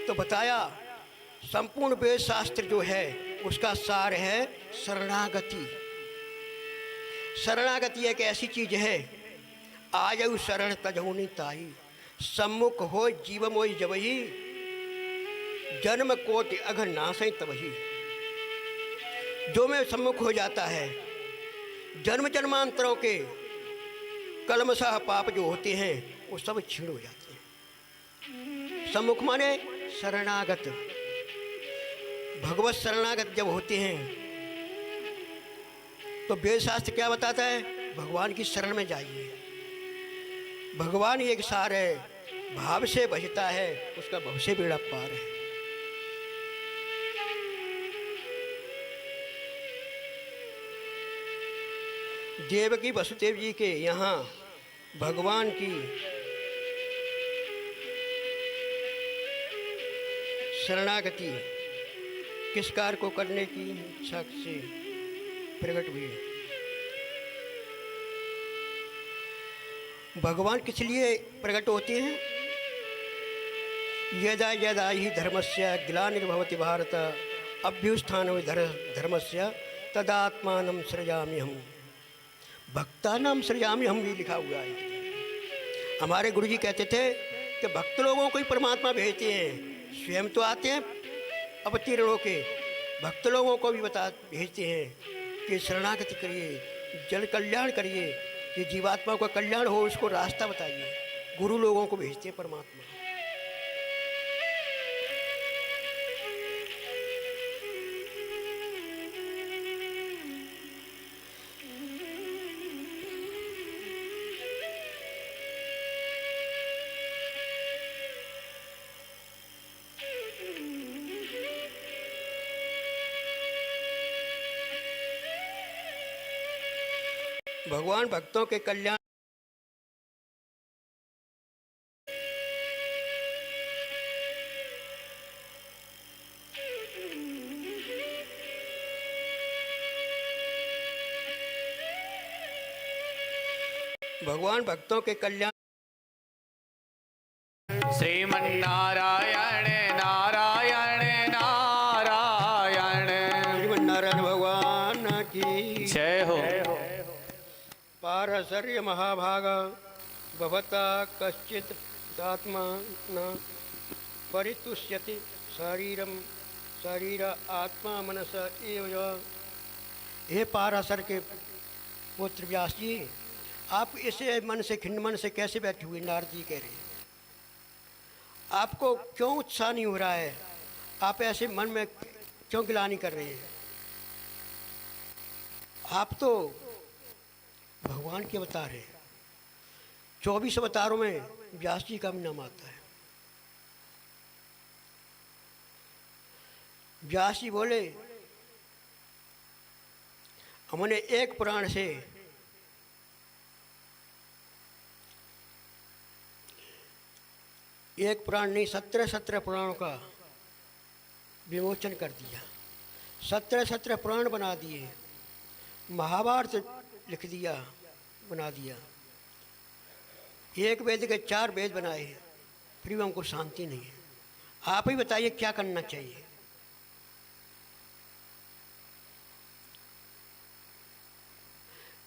तो बताया संपूर्ण वेद शास्त्र जो है उसका सार है शरणागति। शरणागति एक ऐसी चीज है, आयु शरण तजहुनि ताई, सम्मुख हो जीव मोहि जबहि, जन्म कोटि अघर नासै तबहि। जो में सम्मुख हो जाता है, जन्म जन्मांतरों के कलमशाह पाप जो होते हैं वो सब छीण हो जाते हैं। सम्मुख माने शरणागत, भगवत शरणागत जब होते हैं तो वेद शास्त्र क्या बताता है, भगवान की शरण में जाइए। भगवान एक सार है, भाव से बचता है उसका भव से बेड़ा पार है। देवकी वसुदेव जी के यहाँ भगवान की शरणागति किस कार्य को करने की इच्छा से प्रकट हुई। भगवान किस लिए प्रकट होते हैं, यदा यदा ही धर्मस्य ग्लानिर्भवति भारत अभ्युत्थान धर्मस्य तदात्मानं सृजामि हम, भक्तानां सृजामि हम भी लिखा हुआ है। हमारे गुरु जी कहते थे कि भक्त लोगों को ही परमात्मा भेजते हैं, स्वयं तो आते हैं अवतीर्ण होके, भक्त लोगों को भी भेजते हैं कि शरणागति करिए, जन कल्याण करिए, कि जीवात्मा का कल्याण हो उसको रास्ता बताइए। गुरु लोगों को भेजते हैं परमात्मा। भगवान भक्तों के कल्याण भगवान भक्तों के कल्याण श्रीमन्नारायण नारायण नारायण, श्रीमन्नारायण भगवान की जय हो। पारसर्य महाभाग भवता कश्चित आत्मा न परितुष्यति शरीरम शरीर आत्मा मनस एव। हे पाराशर के पुत्र व्यास जी, आप इसे मन से खिन्न मन से कैसे बैठे हुए, नारद जी कह रहे हैं। आपको क्यों उत्साह नहीं हो रहा है, आप ऐसे मन में क्यों गिलानी कर रहे हैं। आप तो भगवान के अवतार हैं। 24 अवतारों में व्यास जी का भी नाम आता है। व्यास जी बोले, हमने एक पुराण से एक पुराण नहीं 17 पुराणों का विमोचन कर दिया। 17 पुराण बना दिए, महाभारत लिख दिया, बना दिया। एक वेद के 4 वेद बनाए, फिर भी हमको शांति नहीं है। आप ही बताइए क्या करना चाहिए।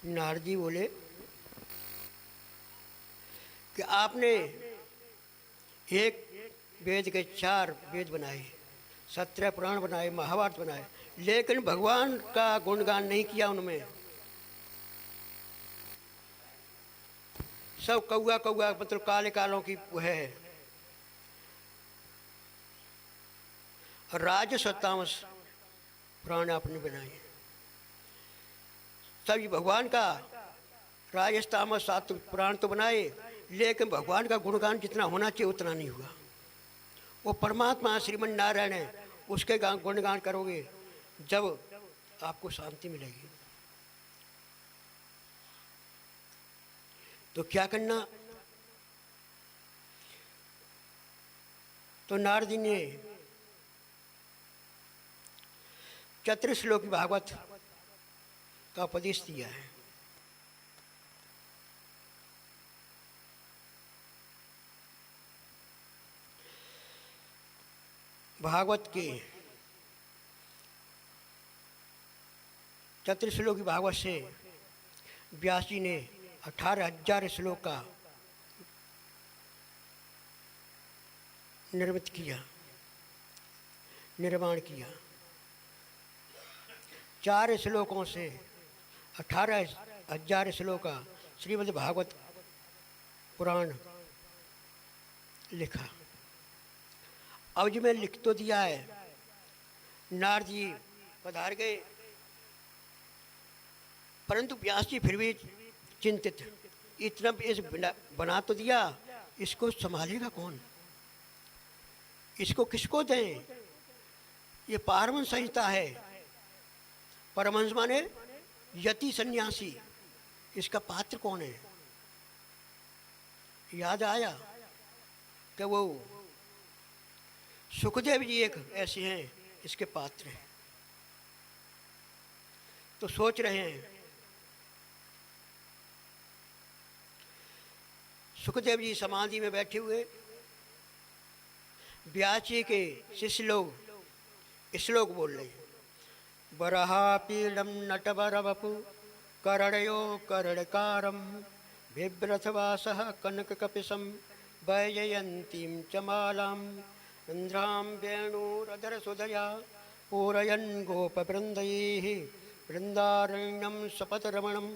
नारद जी बोले कि आपने एक वेद के 4 वेद बनाए, 17 पुराण बनाए, महाभारत बनाए, लेकिन भगवान का गुणगान नहीं किया उनमें। सब कौआ कौआ मतलब काले कालों की वो है। राजस और तामस पुराण आपने बनाए। सभी भगवान का राजस तामस 7 पुराण तो बनाए, लेकिन भगवान का गुणगान जितना होना चाहिए उतना नहीं हुआ। वो परमात्मा श्रीमन नारायण है, उसके गुणगान करोगे जब आपको शांति मिलेगी। तो क्या करना? तो नारद जी ने 34 श्लोक भागवत का उपदेश दिया है। भागवत के 34 श्लोक की भागवत से व्यास जी ने 18,000 श्लोक का निर्मित किया, निर्माण किया। 4 श्लोकों से 18,000 श्लोक का श्रीमद् भागवत पुराण लिखा। अब जी मैं लिख तो दिया है, नारद जी पधार गए, परंतु व्यास जी फिर भी चिंतित, इतना इस बना तो दिया, इसको संभालेगा कौन, इसको किसको दें? ये पारमहंस संहिता है। परमहंस माने यति सन्यासी, इसका पात्र कौन है? याद आया कि वो सुखदेव जी एक ऐसे हैं, इसके पात्र हैं। तो सोच रहे हैं, सुखदेव जी समाधि में बैठे हुए, व्यास जी के शिष्य लोग श्लोक बोल रहे हैं। बरहा पीडम नटवर वपु करणयो करणकारम बिभ्रथवासः कनक कपिशम वैजयंतीं चमालाम इंद्रां वेणुरधर सुधया पूरयन् गोपवृंदैः वृंदारण्यम सपतरमणम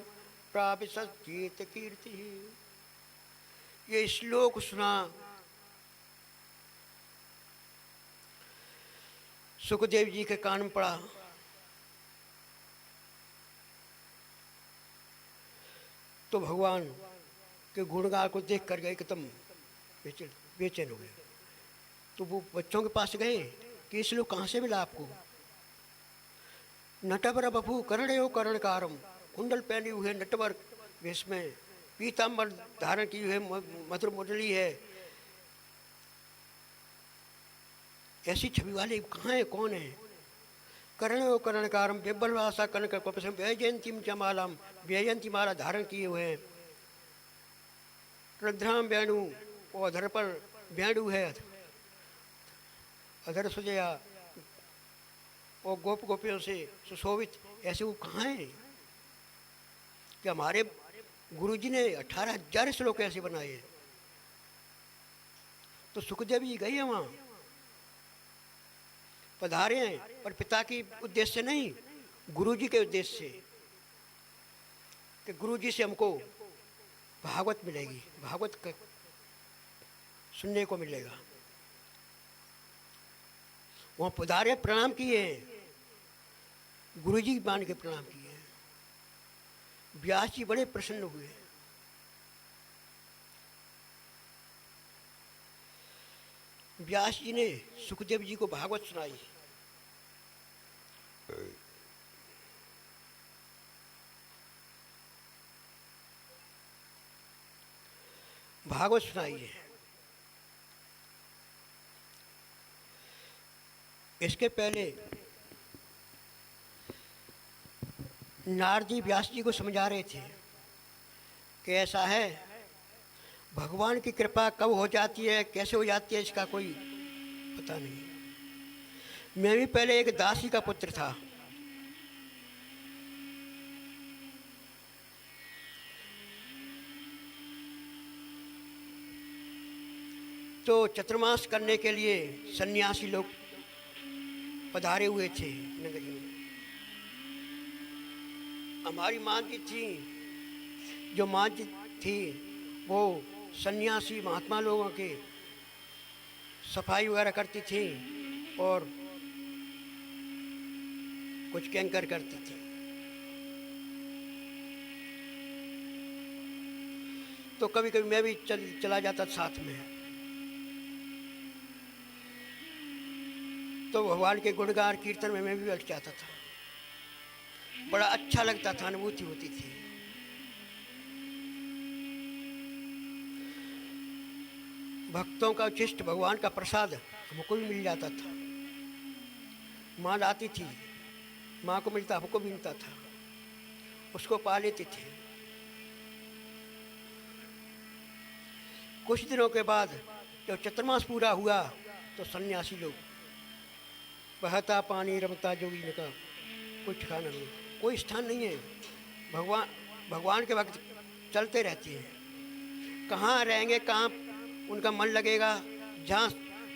प्रापिसज्जीत कीर्ति। ये श्लोक सुना सुखदेव जी के कान में पड़ा। तो भगवान के गुणगान को देख कर गए एकदम बेचैन हो गए। तो वो बच्चों के पास गए कि इस लोग कहाँ से मिला आपको? नटवर बपू कर्णयो कर्णकारम, कुंडल पहने हुए नटवर वेश में, पीताम्बर धारण की हुए मधुर मुरली है, ऐसी छवि वाले कहाँ है, कौन है? कर्णयो कर्णकारम बिब्बलवासा कनक कपिशम वैजयंतीम चमालाम, वैजयंती माला धारण किए हुए हैं। रुद्राम वेणु, वो अधर पर वेणु है, अधर सुजया, वो गोप गोपियों से सुशोभित, ऐसे वो कहाँ है? कि हमारे गुरुजी ने 18,000 श्लोक ऐसे बनाए हैं। तो सुखदेव जी गए हैं वहाँ, पधारे हैं, पर पिता की उद्देश्य से नहीं, गुरुजी के उद्देश्य से, कि गुरुजी से हमको भागवत मिलेगी, भागवत सुनने को मिलेगा। वहाँ पधारे, प्रणाम किए हैं, गुरुजी मान के प्रणाम किए हैं। व्यास जी बड़े प्रसन्न हुए। व्यास जी ने सुखदेव जी को भागवत सुनाई। भागवत सुनाई है। इसके पहले नारद जी व्यास जी को समझा रहे थे कि ऐसा है, भगवान की कृपा कब हो जाती है, कैसे हो जाती है, इसका कोई पता नहीं। मैं भी पहले एक दासी का पुत्र था। तो चतुर्मास करने के लिए सन्यासी लोग पधारे हुए थे नगरी में। हमारी माँ जी थी, जो माँ जी थी वो सन्यासी महात्मा लोगों के सफाई वगैरह करती थी और कुछ कैंकर करती थी। तो कभी कभी मैं भी चला जाता साथ में। तो भगवान के गुणगान कीर्तन में मैं भी बैठ जाता था, बड़ा अच्छा लगता था, अनुभूति होती थी। भक्तों का उच्छिष्ट भगवान का प्रसाद हमको भी मिल जाता था। माँ लाती थी, माँ को मिलता हमको भी मिलता था, उसको पा लेते थे। कुछ दिनों के बाद जब चतुर्मास पूरा हुआ तो सन्यासी लोग, बहता पानी रमता जोगी ने कहा कोई ठिकाना नहीं, कोई स्थान नहीं है। भगवान के भक्त चलते रहते हैं, कहाँ रहेंगे, कहाँ उनका मन लगेगा। जहाँ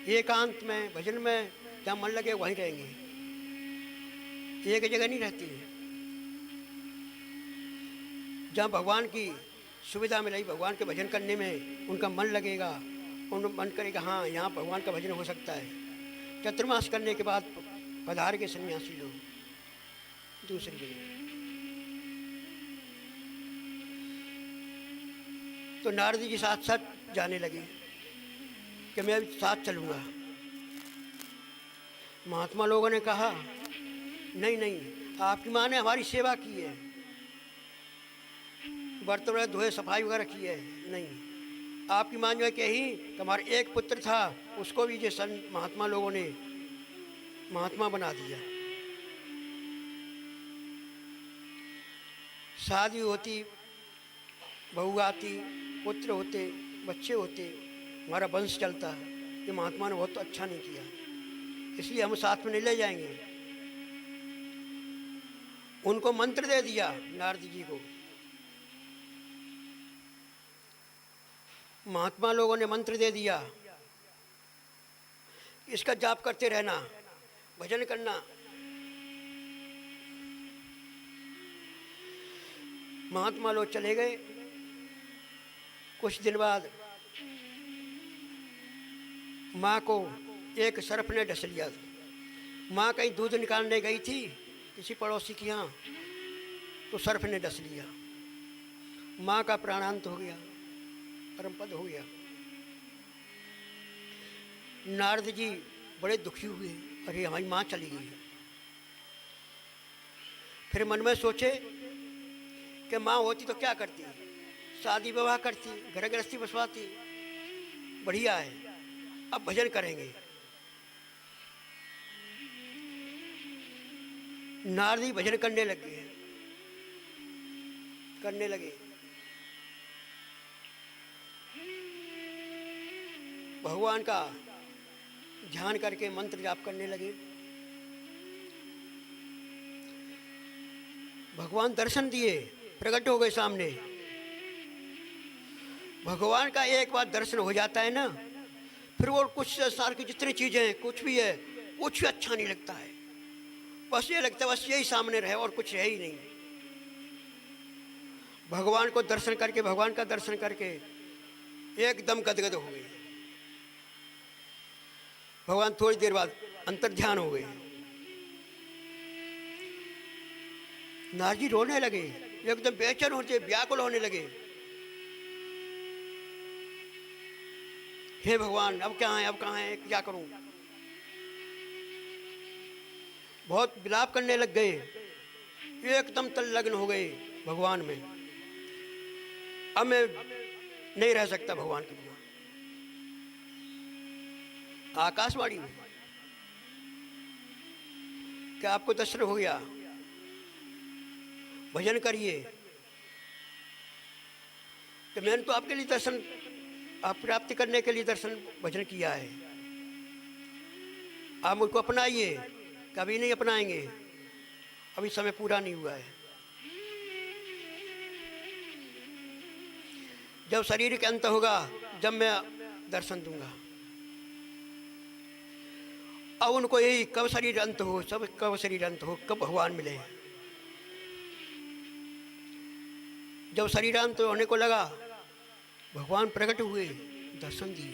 एकांत में भजन में जहाँ मन लगे वहीं रहेंगे, एक जगह नहीं रहती है। जहाँ भगवान की सुविधा मिलेगी, भगवान के भजन करने में उनका मन लगेगा, उनका मन करेगा हाँ यहाँ भगवान का भजन हो सकता है। चतुर्मास करने के बाद पधार के सन्यासी लोग दूसरी जगह। तो नारद जी साथ साथ जाने लगे कि मैं भी साथ चलूँगा। महात्मा लोगों ने कहा नहीं नहीं, आपकी माँ ने हमारी सेवा की है, बर्तन वगैरह धोए, सफाई वगैरह की है। नहीं, आपकी माँ जो है कही कि हमारा एक पुत्र था, उसको भी जो महात्मा लोगों ने महात्मा बना दिया। शादी होती, बहू आती, पुत्र होते, बच्चे होते, हमारा वंश चलता है। ये महात्मा ने बहुत अच्छा नहीं किया, इसलिए हम साथ में नहीं ले जाएंगे। उनको मंत्र दे दिया नारद जी को। महात्मा लोगों ने मंत्र दे दिया, इसका जाप करते रहना, भजन करना। महात्मा लोग चले गए। कुछ दिन बाद माँ को एक सर्प ने डस लिया। माँ कहीं दूध निकालने गई थी किसी पड़ोसी के यहाँ, तो सर्प ने डस लिया। माँ का प्राणांत हो गया, परमपद हो गया। नारद जी बड़े दुखी हुए, अरे हमारी माँ चली गई। फिर मन में सोचे कि माँ होती तो क्या करती, शादी विवाह करती, घर गृहस्थी बसवाती, बढ़िया है, अब भजन करेंगे। नारद जी भजन करने लगे। भगवान का ध्यान करके मंत्र जाप करने लगे। भगवान दर्शन दिए, प्रकट हो गए सामने। भगवान का एक बार दर्शन हो जाता है ना, फिर वो कुछ संसार की जितनी चीजें हैं, कुछ भी है, कुछ भी अच्छा नहीं लगता है। बस ये लगता है बस यही सामने रहे और कुछ है ही नहीं। भगवान को दर्शन करके, भगवान का दर्शन करके एकदम गदगद हो गए। भगवान थोड़ी देर बाद अंतर्ध्यान हो गए। नारद जी रोने लगे, एकदम बेचैन होते, व्याकुल होने लगे। हे भगवान, अब क्या है, अब कहाँ है, क्या करूं। बहुत विलाप करने लग गए, एकदम तल्लग्न हो गए भगवान में। अब मैं नहीं रह सकता भगवान के बिना। आकाशवाणी हुई क्या आपको दर्शन हो गया, भजन करिए। तो मैंने तो आपके लिए दर्शन, आप प्राप्ति करने के लिए दर्शन भजन किया है, आप मुझको अपनाइए। कभी नहीं अपनाएंगे, अभी समय पूरा नहीं हुआ है। जब शरीर के अंत होगा, जब मैं दर्शन दूंगा। अब उनको यही कब शरीर अंत हो, सब कब शरीर अंत हो, कब भगवान मिले। जब शरीर अंत होने को लगा, भगवान प्रकट हुए, दर्शन दिए।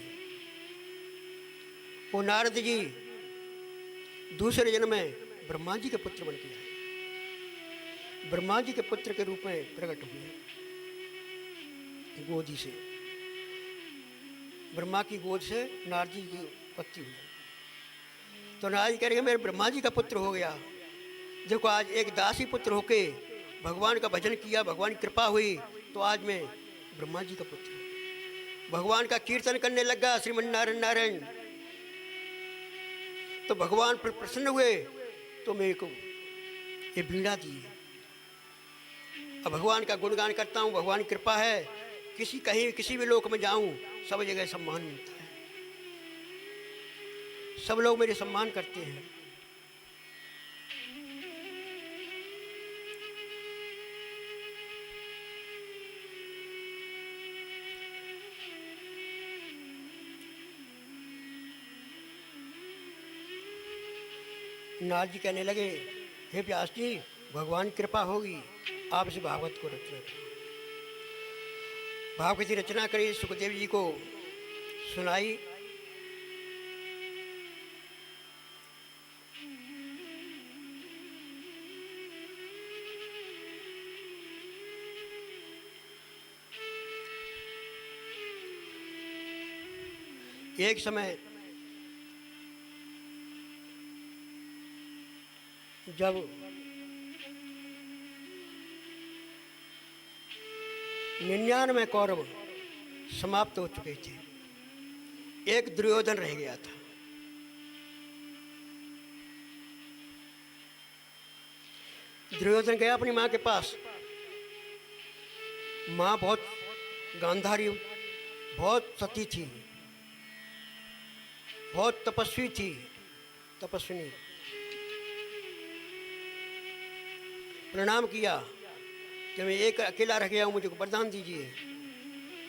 वो नारद जी दूसरे जन्म में ब्रह्मा जी के पुत्र बन के आए, ब्रह्मा जी के पुत्र के रूप में प्रकट हुए। गोदी से, ब्रह्मा की गोद से नारद जी की उत्पत्ति हुई। तो नारद जी कह रहे मेरे ब्रह्मा जी का पुत्र हो गया। देखो आज एक दासी पुत्र होके भगवान का भजन किया, भगवान की कृपा हुई, तो आज मैं ब्रह्मा जी का पुत्र, भगवान का कीर्तन करने लगा, श्रीमन नारायण नारायण। तो भगवान पर प्रसन्न हुए, तो मेरे को ये बीड़ा दी। अब भगवान का गुणगान करता हूँ, भगवान की कृपा है, किसी कहीं किसी भी लोक में जाऊँ सब जगह सम्मान मिलता है, सब लोग मेरे सम्मान करते हैं। नारद जी कहने लगे हे व्यास जी, भगवान की कृपा होगी, आप इस भागवत को रचना करें। भागवत की रचना करी, सुखदेव जी को सुनाई। एक समय जब 99 कौरव समाप्त हो चुके थे, एक दुर्योधन रह गया था। दुर्योधन गया अपनी माँ के पास। माँ बहुत गांधारी, बहुत सती थी, बहुत तपस्वी थी, तपस्विनी। प्रणाम किया कि मैं एक अकेला रह गया हूँ, मुझे वरदान दीजिए।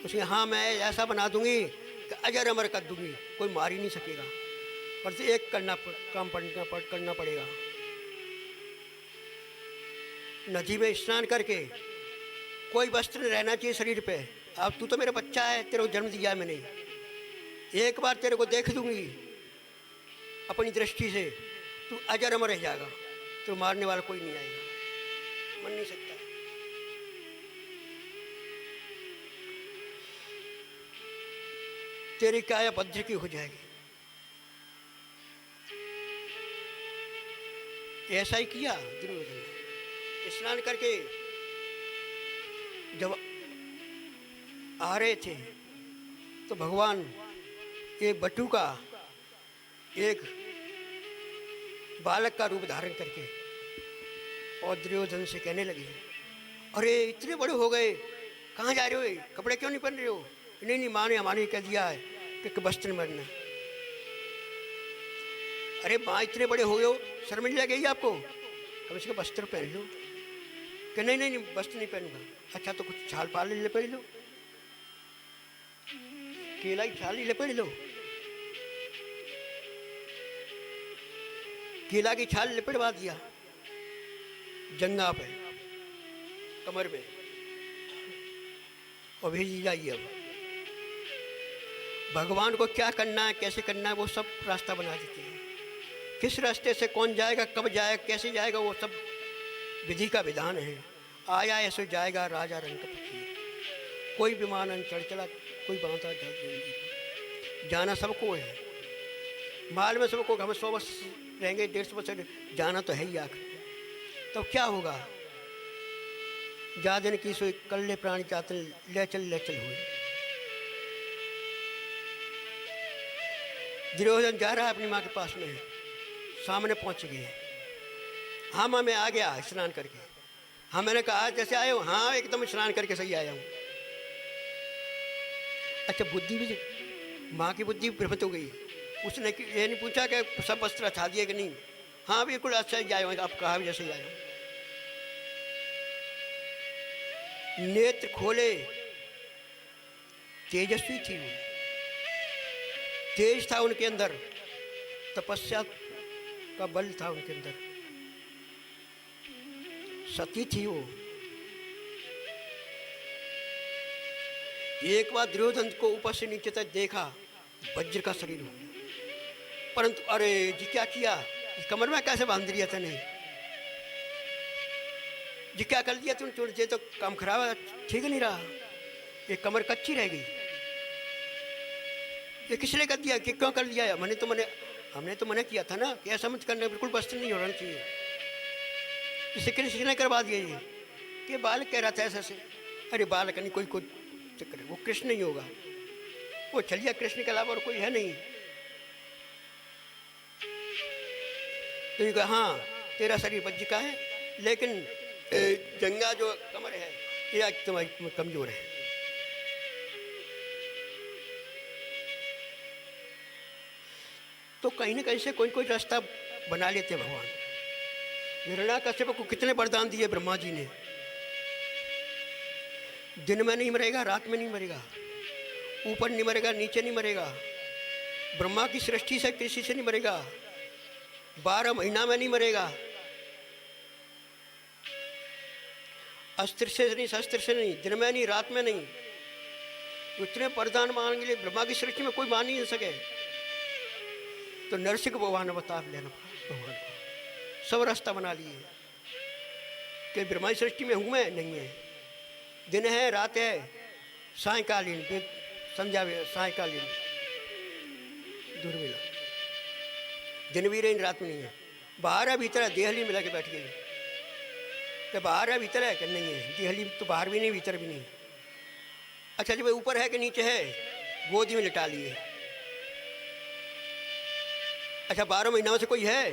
उसने हाँ मैं ऐसा बना दूंगी कि अजर अमर कर दूंगी, कोई मार ही नहीं सकेगा, पर एक काम करना पड़ेगा। नदी में स्नान करके कोई वस्त्र रहना चाहिए शरीर पे। अब तू तो मेरा बच्चा है, तेरे को जन्म दिया है मैंने, एक बार तेरे को देख दूंगी अपनी दृष्टि से, तू अजर अमर रह जाएगा, तो मारने वाला कोई नहीं आएगा, मन नहीं सकता। तेरी काया वज्र की हो जाएगी। ऐसा ही किया दुर्योधन ने। स्नान करके जब आ रहे थे तो भगवान एक बटू का, एक बालक का रूप धारण करके और दुर्योधन से कहने लगे अरे इतने बड़े हो गए, कहाँ जा रहे हो, कपड़े क्यों नहीं पहन रहे हो? नहीं माँ ने हमारे कह दिया है कि वस्त्र मरना। अरे माँ इतने बड़े हो गए हो, शर्म नहीं लगेगी आपको, कम से कम वस्त्र पहन लो। कि नहीं वस्त्र नहीं पहनूंगा। अच्छा तो कुछ छाल पाल लपेट लो, केला की छाल लपेट लो, केला की छाल लपेटवा दिया जंगा पे, कमर में, और भेज जाइए। अब भगवान को क्या करना है, कैसे करना है, वो सब रास्ता बना देते हैं। किस रास्ते से कौन जाएगा, कब जाएगा, कैसे जाएगा, वो सब विधि का विधान है। आया ऐसे जाएगा राजा रंग का फकीर। कोई विमान चढ़ चला, कोई बांधा जाना सबको है। माल में सबको, हम 100 वर्ष रहेंगे, 150 वर्ष, जाना तो है ही आखिर। तो क्या होगा? जा दिन की सोई कल्ले प्राणी चातन, ले चल हुए। दुर्योधन जा रहा है अपनी माँ के पास में, सामने पहुंच गए। हाँ माँ मैं आ गया स्नान करके। हाँ मैंने कहा जैसे आए हो? हाँ एकदम स्नान करके सही आया हूँ। अच्छा बुद्धि भी, माँ की बुद्धि भ्रमित हो गई। उसने ये नहीं पूछा कि सब वस्त्र अच्छा दिए कि नहीं। हाँ बिल्कुल अच्छा ही आए हो, आप कहा भी जैसे ही आए हो। नेत्र खोले, तेजस्वी थी वो, तेज था उनके अंदर, तपस्या का बल था उनके अंदर, सती थी वो। एक बार दुर्योधन को ऊपर से नीचे तक देखा, वज्र का शरीर हो गया, परंतु अरे जी क्या किया, कमर में कैसे बांध दिया था? नहीं जी क्या कर दिया तुम? ये तो काम खराब है, ठीक नहीं रहा, ये कमर कच्ची रह गई। ये किसने कर दिया, कि क्यों कर दिया? हमने तो मना किया था ना कि ऐसा मत करना, बिल्कुल वस्त्र नहीं होना चाहिए। इसे किसने करवा दिया? ये बालक कह रहा था ऐसा से। अरे बालक नहीं, कोई चक्कर है, वो कृष्ण ही होगा, वो चलिए कृष्ण के अलावा और कोई है नहीं। तो ये कहा हाँ तेरा शरीर वज्र का है, लेकिन जंगा जो कमर है ये आज तुम्हारी कमजोर है। तो कहीं ना कहीं से कोई रास्ता बना लेते भगवान। हिरण्याकश्यप को कितने वरदान दिए ब्रह्मा जी ने, दिन में नहीं मरेगा, रात में नहीं मरेगा, ऊपर नहीं मरेगा, नीचे नहीं मरेगा, ब्रह्मा की सृष्टि से किसी से नहीं मरेगा, 12 महीना में नहीं मरेगा, अस्त्र से नहीं, शस्त्र से नहीं, दिन में नहीं, रात में नहीं। इतने वरदान मांगने के लिए ब्रह्मा की सृष्टि में कोई मान नहीं सके। तो नरसिंह भगवान अवतार लेना भगवान को, सब रास्ता बना लिए कि ब्रह्मा की सृष्टि में हूँ मैं, नहीं है, दिन है, रात है, सायकालीन, संध्या सायकालीन दुर्मिला, दिन भी रही रात में नहीं है, बाहर है भीतर है, देहली मिला के बैठ गई। तो बाहर है भीतर है कि नहीं है? देहली तो बाहर भी नहीं, भीतर भी नहीं। अच्छा जब ऊपर है कि नीचे है? गोदी में लिटा लिए। अच्छा 12 महीनों से कोई है?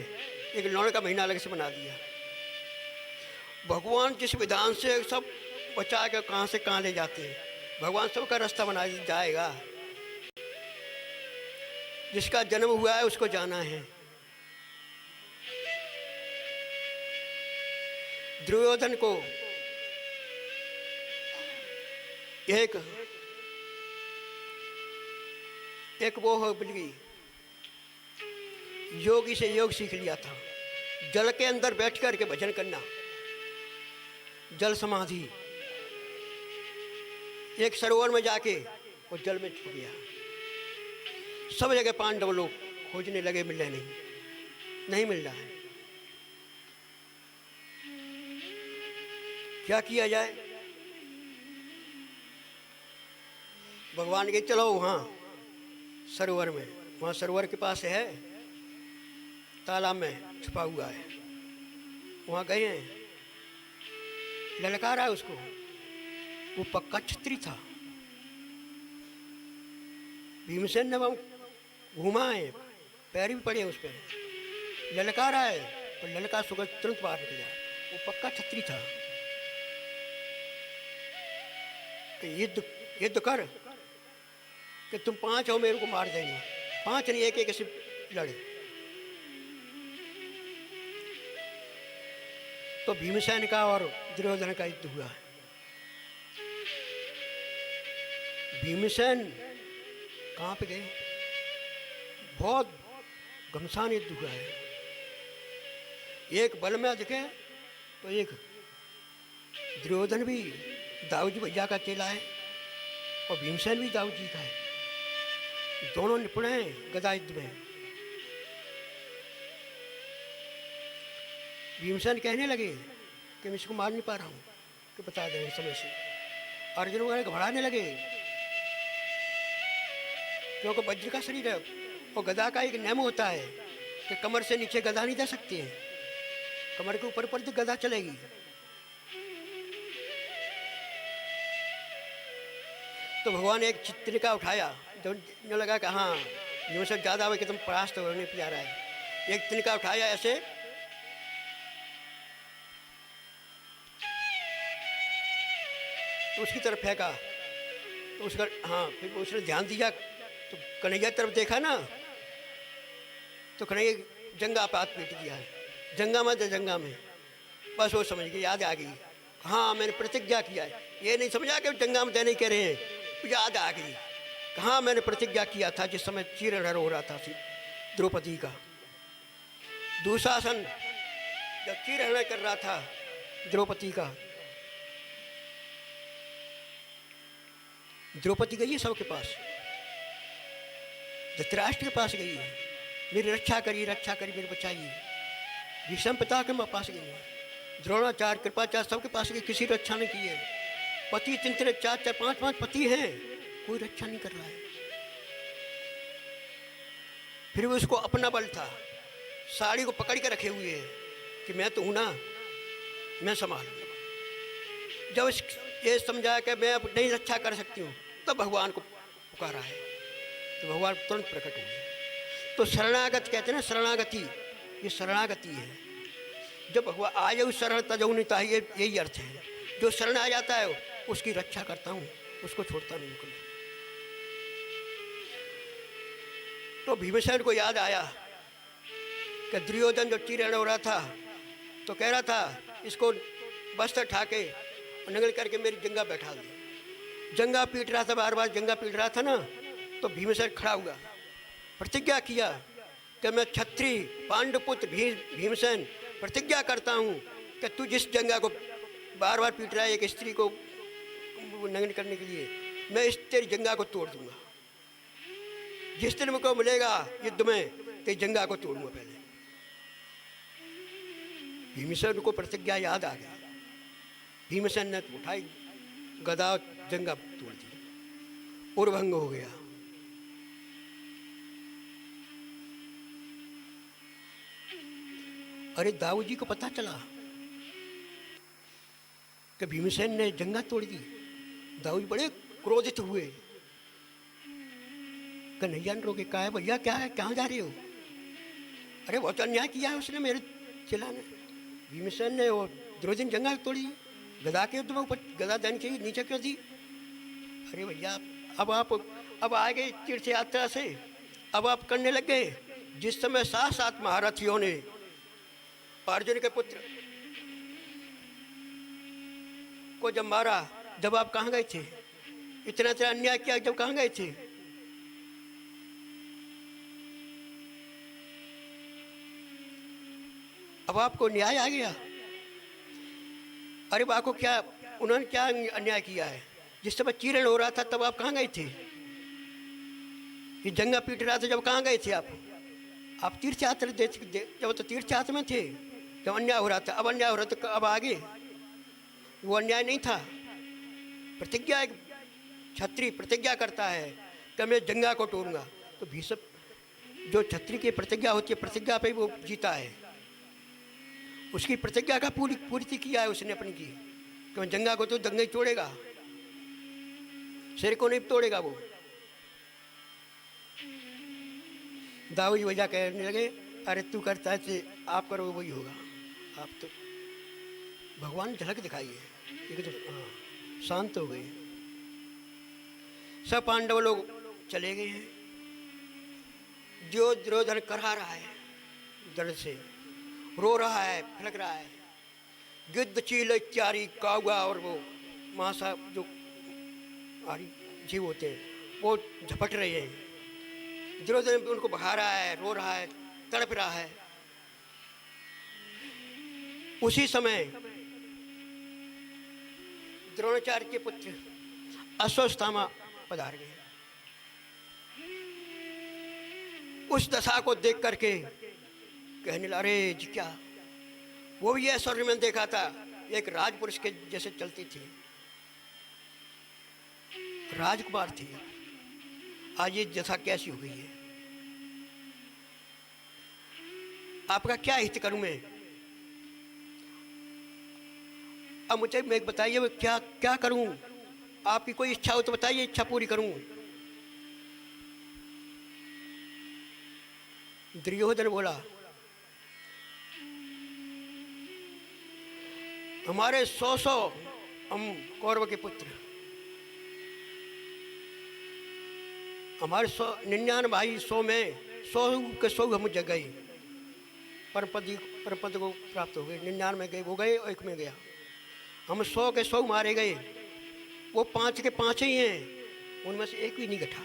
एक लौड़ का महीना अलग से बना दिया। भगवान जिस विधान से सब बचा के कहाँ से कहाँ ले जाते हैं, भगवान सबका रास्ता बना जाएगा। जिसका जन्म हुआ है उसको जाना है। दुर्योधन को एक वो हो मिल गई, योगी से योग सीख लिया था, जल के अंदर बैठ कर के भजन करना, जल समाधि। एक सरोवर में जाके वो जल में छुप गया। सब जगह पांडव लोग खोजने लगे, मिल रहे नहीं मिल रहा है। क्या किया जाए? भगवान के चलो वहाँ सरोवर में, वहाँ सरोवर के पास है, तालाब में छुपा हुआ है, वहाँ गए हैं, ललकारा है उसको। वो पक्का छत्री था। भीमसेन ने वहाँ घूमा है, पैर भी पड़े उस पर, ललकारा है, और ललका सुगर तुरंत बाहर निकल जाए। वो पक्का छत्री था। युद्ध कर कि तुम 5 हो, मेरे को मार देंगे। 5 नहीं, एक से लड़े। तो भीमसेन का और दुर्योधन का युद्ध हुआ। भीमसेन कहाँ पे गए? बहुत घमसान युद्ध हुआ है। एक बल में दिखे तो एक दुर्योधन भी दाऊद जी भैया का चेला है, और भीमसेन भी दाऊद जी का है। दोनों निपुण हैं गदा युद्ध में। भीमसेन कहने लगे कि मैं इसको मार नहीं पा रहा हूँ, कि बता दें समय से। अर्जुन वगैरह घबराने लगे, क्योंकि वज्र का शरीर है, और गदा का एक नियम होता है कि कमर से नीचे गदा नहीं जा सकती है, कमर के ऊपर तो गदा चलेगी। तो भगवान एक चित्रिका उठाया, जो लगा कि हाँ जो से ज़्यादा हो कि तुम परास्त होने पे जा रहा है। एक तिनका उठाया ऐसे, तो उसकी तरफ फेंका, तो उसका हाँ फिर उसने ध्यान दिया, तो कन्हैया तरफ देखा ना, तो कन्हैया जंगा पे हाथ पीट दिया है, जंगा में बस वो समझ गई, याद आ गई। हाँ मैंने प्रतिज्ञा किया है, ये नहीं समझा कि जंगा में देने कह रहे हैं, याद आ गई। कहाँ मैंने प्रतिज्ञा किया था जिस समय चीरहरण हो रहा था द्रौपदी का। दुशासन जब चीरहरण कर रहा था द्रौपदी का, द्रौपदी गई है सबके पास, धृतराष्ट्र के पास गई है, मेरी रक्षा करिए, रक्षा करिए, मेरे बचाइए। भीष्म पिता के पास गई है, द्रोणाचार्य, कृपाचार्य सबके पास गई, किसी रक्षा नहीं की है। पति 3-3 4-4 5-5 पति हैं, कोई रक्षा नहीं कर रहा है। फिर भी उसको अपना बल था, साड़ी को पकड़ के रखे हुए है कि मैं तो हूं ना, मैं संभाल। जब ये समझा कि मैं अब नहीं रक्षा कर सकती हूँ, तब भगवान को पुकारा है, तो भगवान तुरंत प्रकट हुए। तो शरणागत कहते हैं ना, शरणागति, ये शरणागति है। जब भगवान आ जाऊ शरण तजऊ नहीं, यही अर्थ है। जो शरण आ जाता है उसकी रक्षा करता हूँ, उसको छोड़ता नहीं बिल्कुल। तो भीमसेन को याद आया कि दुर्योधन जो चीरहरण हो रहा था, तो कह रहा था इसको वस्त्र उठा के नंगल करके मेरी जंगा बैठा दे। जंगा पीट रहा था, बार बार जंगा पीट रहा था ना, तो भीमसेन खड़ा हुआ, प्रतिज्ञा किया कि मैं क्षत्रिय पांडुपुत्र भीमसेन प्रतिज्ञा करता हूँ कि तू जिस जंगा को बार बार पीट रहा है एक स्त्री को नंगन करने के लिए, मैं इस तेरी जंगा को तोड़ दूंगा। जिस दिन मुझको मिलेगा युद्ध में, तेरी जंगा को तोड़ूंगा पहले। भीमसेन को प्रतिज्ञा याद आ गया, भीमसेन ने उठाई गदा, जंगा तोड़ दी, उर्भंग हो गया। अरे दाऊ जी को पता चला कि भीमसेन ने जंगा तोड़ दी। दाऊ जी बड़े क्रोधित हुए, कन्हैया ने रोके, कहा है भैया क्या है, कहाँ जा रहे हो? अरे बहुत अन्याय किया है उसने मेरे चिल्ला ने। भीमसेन ने वो द्रोजन जंगा तोड़ी, गदा के युद्ध में ऊपर गदा देनी चाहिए, नीचे क्यों दी? अरे भैया अब आ गए तीर्थ यात्रा से, अब आप करने लग गए। जिस समय 7 महारथियों ने अर्जुन के पुत्र को जब मारा, जब आप कहाँ गए थे? इतना अन्याय किया, जब कहाँ गए थे? अब आपको न्याय आ गया। अरे बाको क्या, उन्होंने क्या अन्याय किया है? जिस समय चीरण हो रहा था तब आप कहाँ गए थे? ये जंगा पीट रहा था, जब कहाँ गए थे आप तीर्थ यात्रा जब तो तीर्थ यात्रा में थे, जब अन्याय हो रहा था। अब अन्याय हो रहा था, अब आगे वो अन्याय नहीं था। प्रतिज्ञा, एक क्षत्रिय प्रतिज्ञा करता है कि मैं जंगा को तोड़ूंगा, तो भीष्म जो क्षत्रिय की प्रतिज्ञा होती है, प्रतिज्ञा पे वो जीता है। उसकी प्रतिज्ञा का पूर्ति किया है उसने अपनी की, कि मैं जंगा को तो दंगा ही तोड़ेगा, सिर को नहीं तोड़ेगा वो। दाऊ जी वजह कहने लगे, अरे तू करता है, आप करो वही होगा। आप तो भगवान झलक दिखाई है, तो हाँ, शांत हो गए। सब पांडव लोग चले गए हैं। जो दुर्योधन करा रहा है, दर्द से रो रहा है, फलक रहा है। गिद्ध चील इत्यादि काउगा और वो मासा जो आरी जीव होते हैं, वो झपट रहे हैं। दुर्योधन उनको भगा रहा है, रो रहा है, तड़प रहा है। उसी समय द्रोणाचार्य के पुत्र अश्वत्थामा पधार गए। उस दशा को देख करके कहने लगा, अरे जी क्या, वो भी ऐश्वर्य में देखा था, एक राजपुरुष के जैसे चलती थी, राजकुमार थी, आज ये दशा कैसी हो गई है? आपका क्या हित करूं मैं? अब मुझे मैं बताइए क्या क्या करूं? आपकी कोई इच्छा हो तो बताइए, इच्छा पूरी करूं। दुर्योधन बोला, हमारे 100 हम कौरव के पुत्र, हमारे 99 भाई 100 में 100 के 100 हम जग गए, परमपद को प्राप्त हो गए। 99 में गए, वो गए और 1 में गया। हम 100 के 100 मारे गए, वो 5 के 5 ही हैं, उनमें से एक भी नहीं घटा,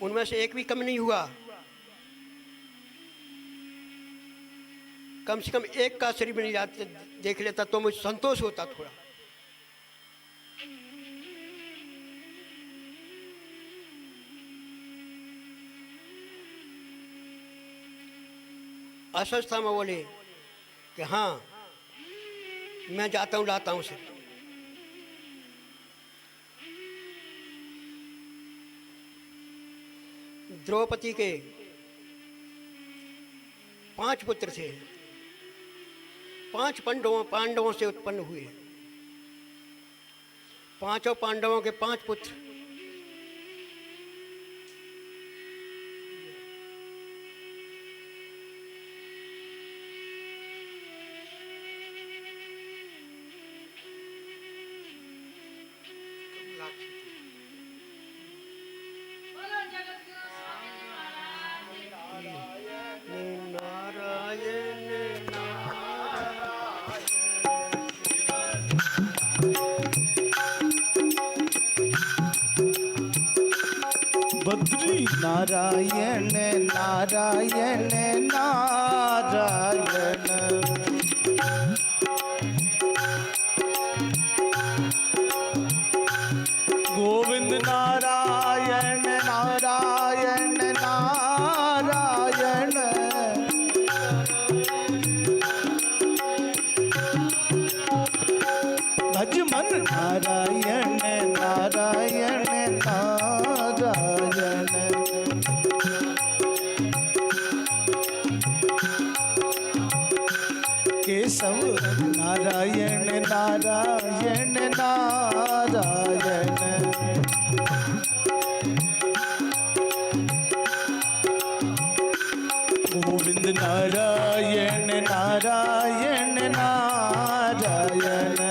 उनमें से एक भी कम नहीं हुआ। कम से कम एक का शरीर बन जाते देख लेता तो मुझे संतोष होता थोड़ा। अस्वस्थता में बोले कि हाँ मैं जाता हूँ लाता हूँ से। द्रौपदी के 5 पुत्र थे, 5 पांडवों से उत्पन्न हुए। 5 पांडवों के 5 पुत्र। बद्री नारायण नारायण नारायण, गोविंद नारायण नारायण नारायण, भज मन नारायण नारायण नारायण, केशव नारायण नारायण नारायण, गोविंद नारायण नारायण नारायण,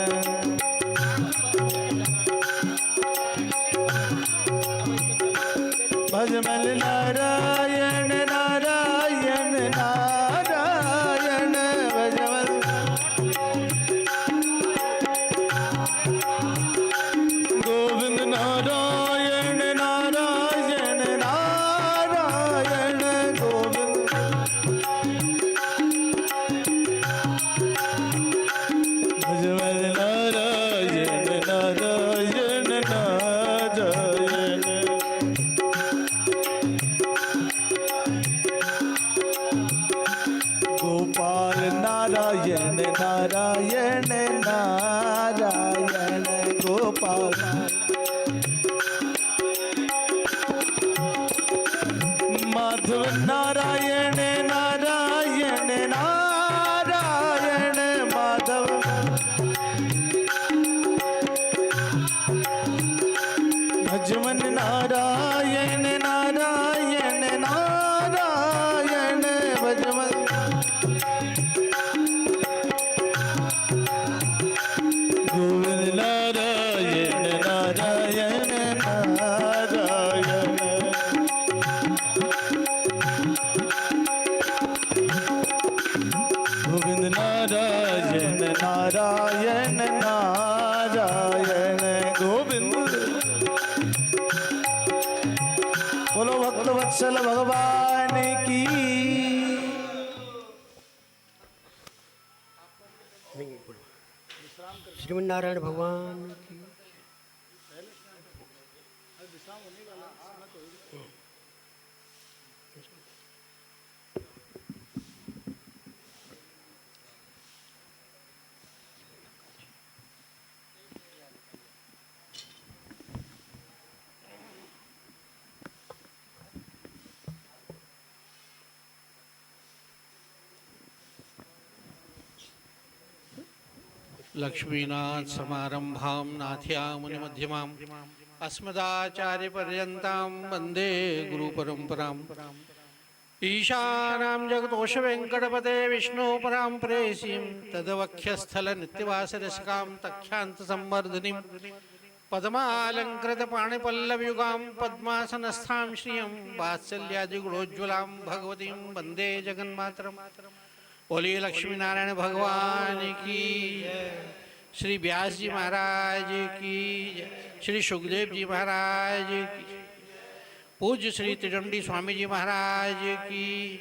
भजमल नारायण नारायण नारायण, भजमल गोविंद नारायण नारायण नारायण, गोविंद भजमल नारायण नारायण नारायण, गोपाल नारायण नारायण नारायण, गोपाल माधव नारायण नारायण नारायण, माधव भजमन नारायण नारायण नारायण, भजमन गोविंद नारायण नारायण नारायण, गोविंद नारायण नारायण नारायण, गोविंद। बोलो भक्त वत्सल भगवान की। श्रीमन नारायण भगवान की। लक्ष्मीनाथ समारंभां नाथयामुनिमध्यमाम् अस्मदाचार्यपर्यन्तां वन्दे गुरुपरम्पराम्। ईशानां जगतोषवेङ्कटपते विष्णुपरां प्रेयसीं तदवक्षस्थलनित्यवासरसिकां तख्यान्तसंवर्धिनीं पद्मालङ्कृतपाणिपल्लवयुगां पद्मासनस्थां श्रियं वात्सल्यादिगुणोज्ज्वलां भगवतीं वन्दे जगन्मातरम्। बोलिए लक्ष्मी नारायण भगवान की, श्री व्यास जी महाराज की, श्री सुखदेव जी महाराज की, पूज्य श्री त्रिदंडी स्वामी जी महाराज की,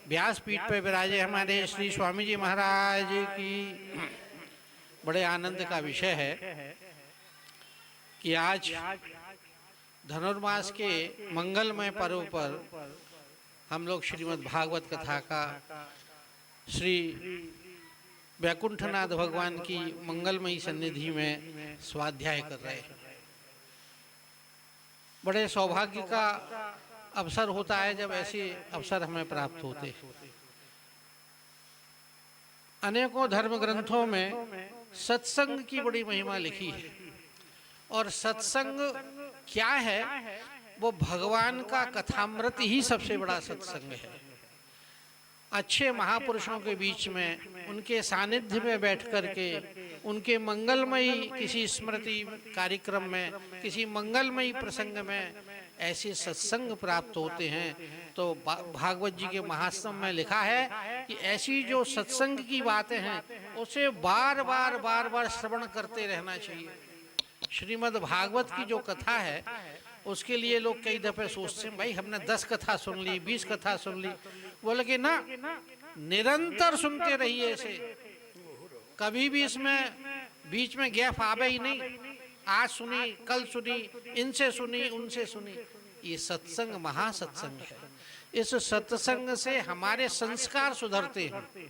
व्यासपीठ पर विराजे हमारे श्री स्वामी जी महाराज की बड़े आनंद का विषय है कि आज धनुर्मास के मंगलमय पर्व पर हम लोग श्रीमद् भागवत कथा का श्री वैकुंठनाथ भगवान की मंगलमयी सन्निधि में स्वाध्याय कर रहे हैं। बड़े सौभाग्य का अवसर होता है जब ऐसे अवसर हमें प्राप्त होते हैं। अनेकों धर्म ग्रंथों में सत्संग की बड़ी महिमा लिखी है और सत्संग क्या है, वो भगवान का कथामृत ही सबसे बड़ा सत्संग है। अच्छे महापुरुषों के बीच में उनके सानिध्य में बैठ करके उनके मंगलमयी किसी स्मृति कार्यक्रम में, किसी मंगलमयी प्रसंग में ऐसे सत्संग प्राप्त होते हैं। तो भागवत जी के महात्म्य में लिखा है कि ऐसी जो सत्संग की बातें हैं उसे बार बार श्रवण करते रहना चाहिए। श्रीमद् भागवत की जो कथा है उसके लिए लोग कई दफे सोचते हैं भाई हमने 10 कथा सुन ली, 20 कथा सुन ली। बोले कि ना, निरंतर सुनते रहिए इसे, कभी भी इसमें बीच में गैप आवे ही नहीं। आज सुनी, कल सुनी, इनसे सुनी, उनसे सुनी। ये सत्संग महासत्संग है। इस सत्संग से हमारे संस्कार सुधरते हैं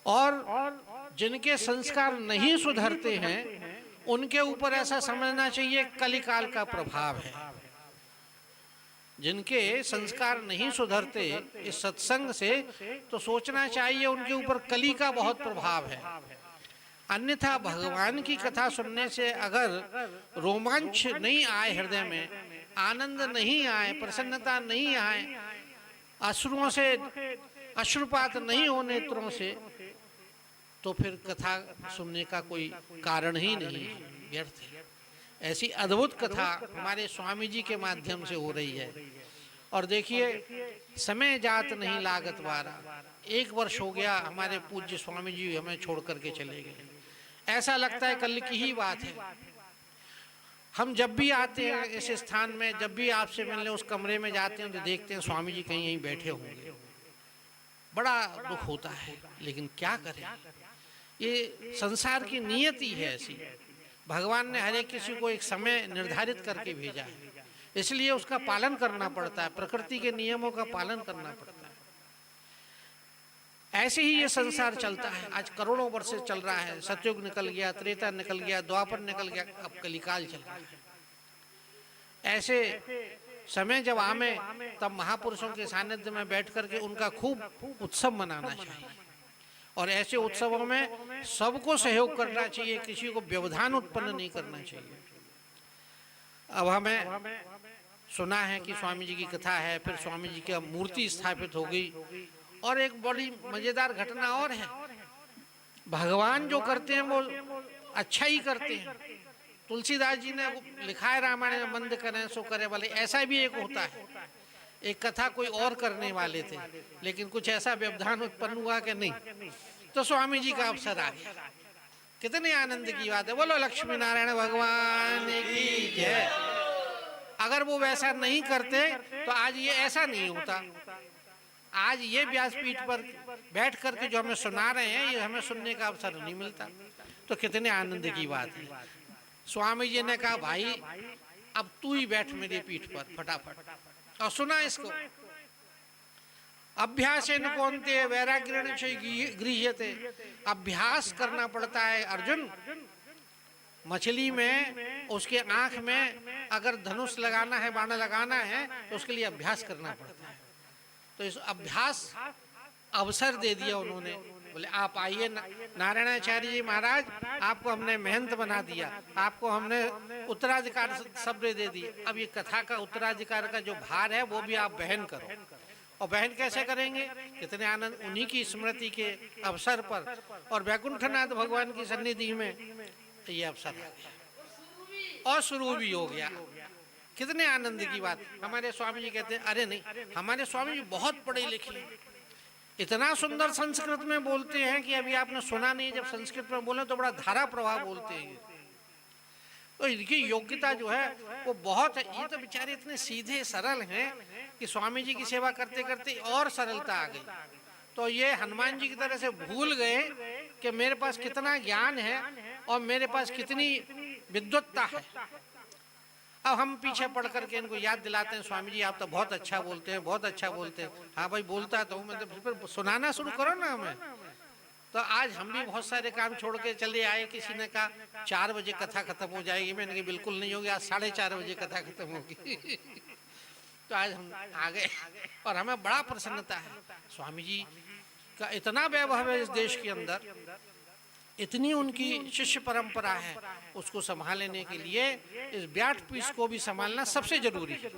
और जिनके संस्कार नहीं सुधरते हैं उनके ऊपर ऐसा समझना चाहिए कलिकाल का प्रभाव है। जिनके संस्कार नहीं सुधरते इस सत्संग से तो सोचना चाहिए उनके ऊपर कली का बहुत प्रभाव है। अन्यथा भगवान की कथा सुनने से अगर रोमांच नहीं आए, हृदय में आनंद नहीं आए, प्रसन्नता नहीं आए, अश्रुओं से अश्रुपात नहीं हो नेत्रों से, तो फिर कथा सुनने का कोई कारण ही नहीं है, व्यर्थ है। ऐसी अद्भुत कथा हमारे स्वामी जी के माध्यम से हो रही है। और देखिए, समय जात नहीं लागत वारा। 1 वर्ष हो गया हमारे पूज्य स्वामी जी हमें छोड़ करके चले गए। ऐसा लगता है कल की ही बात है। हम जब भी आते हैं इस स्थान में, जब भी आपसे मिलने उस कमरे में जाते हैं तो देखते हैं स्वामी जी कहीं यहीं बैठे होंगे। बड़ा दुख होता है, लेकिन क्या करें, ये संसार की नियति है ऐसी। भगवान ने हर एक किसी को एक समय निर्धारित करके भेजा है, इसलिए उसका पालन करना पड़ता है, प्रकृति के नियमों का पालन करना पड़ता है। ऐसे ही ये संसार चलता है। आज करोड़ों वर्ष से चल रहा है। सतयुग निकल गया, त्रेता निकल गया, द्वापर निकल गया, अब कलिकाल चल रहा है। ऐसे समय जब आवे तब महापुरुषों के सानिध्य में बैठ करके उनका खूब उत्सव मनाना चाहिए और ऐसे उत्सवों में सबको सहयोग करना चाहिए, किसी को व्यवधान उत्पन्न नहीं करना चाहिए। अब हमें सुना है कि स्वामी जी की कथा है, फिर स्वामी जी की मूर्ति स्थापित हो गई। और एक बड़ी मजेदार घटना और है, भगवान जो करते हैं वो अच्छा ही करते हैं। तुलसीदास जी ने लिखा है रामायण में, मंद करें सो करे वाले। ऐसा भी एक होता है, एक कथा कोई और करने वाले थे लेकिन कुछ ऐसा व्यवधान उत्पन्न हुआ कि नहीं, तो स्वामी जी का अवसर आ गया। कितने आनंद की बात है। बोलो लक्ष्मी नारायण भगवान की जय। अगर वो वैसा नहीं करते तो आज ये ऐसा नहीं होता। आज ये व्यासपीठ पर बैठ करके जो हमें सुना रहे हैं, ये हमें सुनने का अवसर नहीं मिलता। तो कितने आनंद की बात है। स्वामी जी ने कहा भाई अब तू ही बैठ मेरे पीठ पर फटाफट और सुना इसको। अभ्यासेन कौन्तेय वैराग्येण च गृह्यते। अभ्यास करना पड़ता है अर्जुन। मछली में उसके आंख में अगर धनुष लगाना है, बाण लगाना है, तो उसके लिए अभ्यास करना पड़ता है। तो इस अभ्यास अवसर दे दिया उन्होंने। बोले आप आइए नारायणाचार्य जी महाराज, आपको हमने महंत बना दिया, आपको हमने उत्तराधिकार शब्द दे दिए। अब ये कथा का उत्तराधिकार का जो भार है वो भी आप वहन करो। और वहन कैसे करेंगे? कितने आनंद, उन्हीं की स्मृति के अवसर पर और वैकुंठनाथ भगवान की सन्निधि में ये अवसर आ गया और शुरू भी हो गया। कितने आनंद की बात। हमारे स्वामी जी कहते हैं अरे नहीं, हमारे स्वामी जी बहुत पढ़े लिखे हैं, इतना सुंदर संस्कृत में बोलते हैं कि अभी आपने सुना नहीं। जब संस्कृत में बोले तो बड़ा धारा प्रवाह बोलते हैं। तो इनकी योग्यता जो है वो बहुत है। ये तो बेचारे इतने सीधे सरल हैं कि स्वामी जी की सेवा करते करते और सरलता आ गई। तो ये हनुमान जी की तरह से भूल गए कि मेरे पास कितना ज्ञान है और मेरे पास कितनी विद्वत्ता है। अब हम पीछे पड़ करके इनको याद दिलाते हैं, स्वामी जी आप तो बहुत अच्छा बोलते हैं, बहुत अच्छा बोलते हैं। हाँ भाई बोलता तो हूँ, मतलब फिर सुनाना शुरू करो ना हमें। तो आज हम भी बहुत सारे काम छोड़ के चले आए। किसी ने कहा 4 बजे कथा खत्म हो जाएगी, मैंने कहा बिल्कुल नहीं होगी, आज 4:30 बजे कथा खत्म होगी। तो आज हम आ गए और हमें बड़ा प्रसन्नता है। स्वामी जी का इतना वैभव है इस देश के अंदर, इतनी उनकी शिष्य परंपरा है, उसको संभालने के लिए इस व्यासपीठ को भी संभालना सबसे जरूरी है।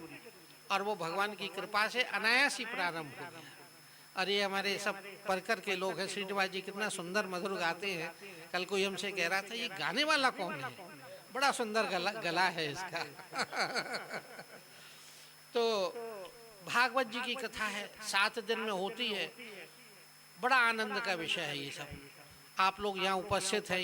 और वो भगवान की कृपा से अनायास ही प्रारंभ हो गया। और ये हमारे सब परकर के लोग हैं। श्रीनिवास जी कितना सुंदर मधुर गाते हैं। कल कोई हमसे कह रहा था ये गाने वाला कौन है, बड़ा सुंदर गला है इसका। तो भागवत जी की कथा है, 7 दिन में होती है, बड़ा आनंद का विषय है ये सब। आप लोग यहाँ उपस्थित हैं।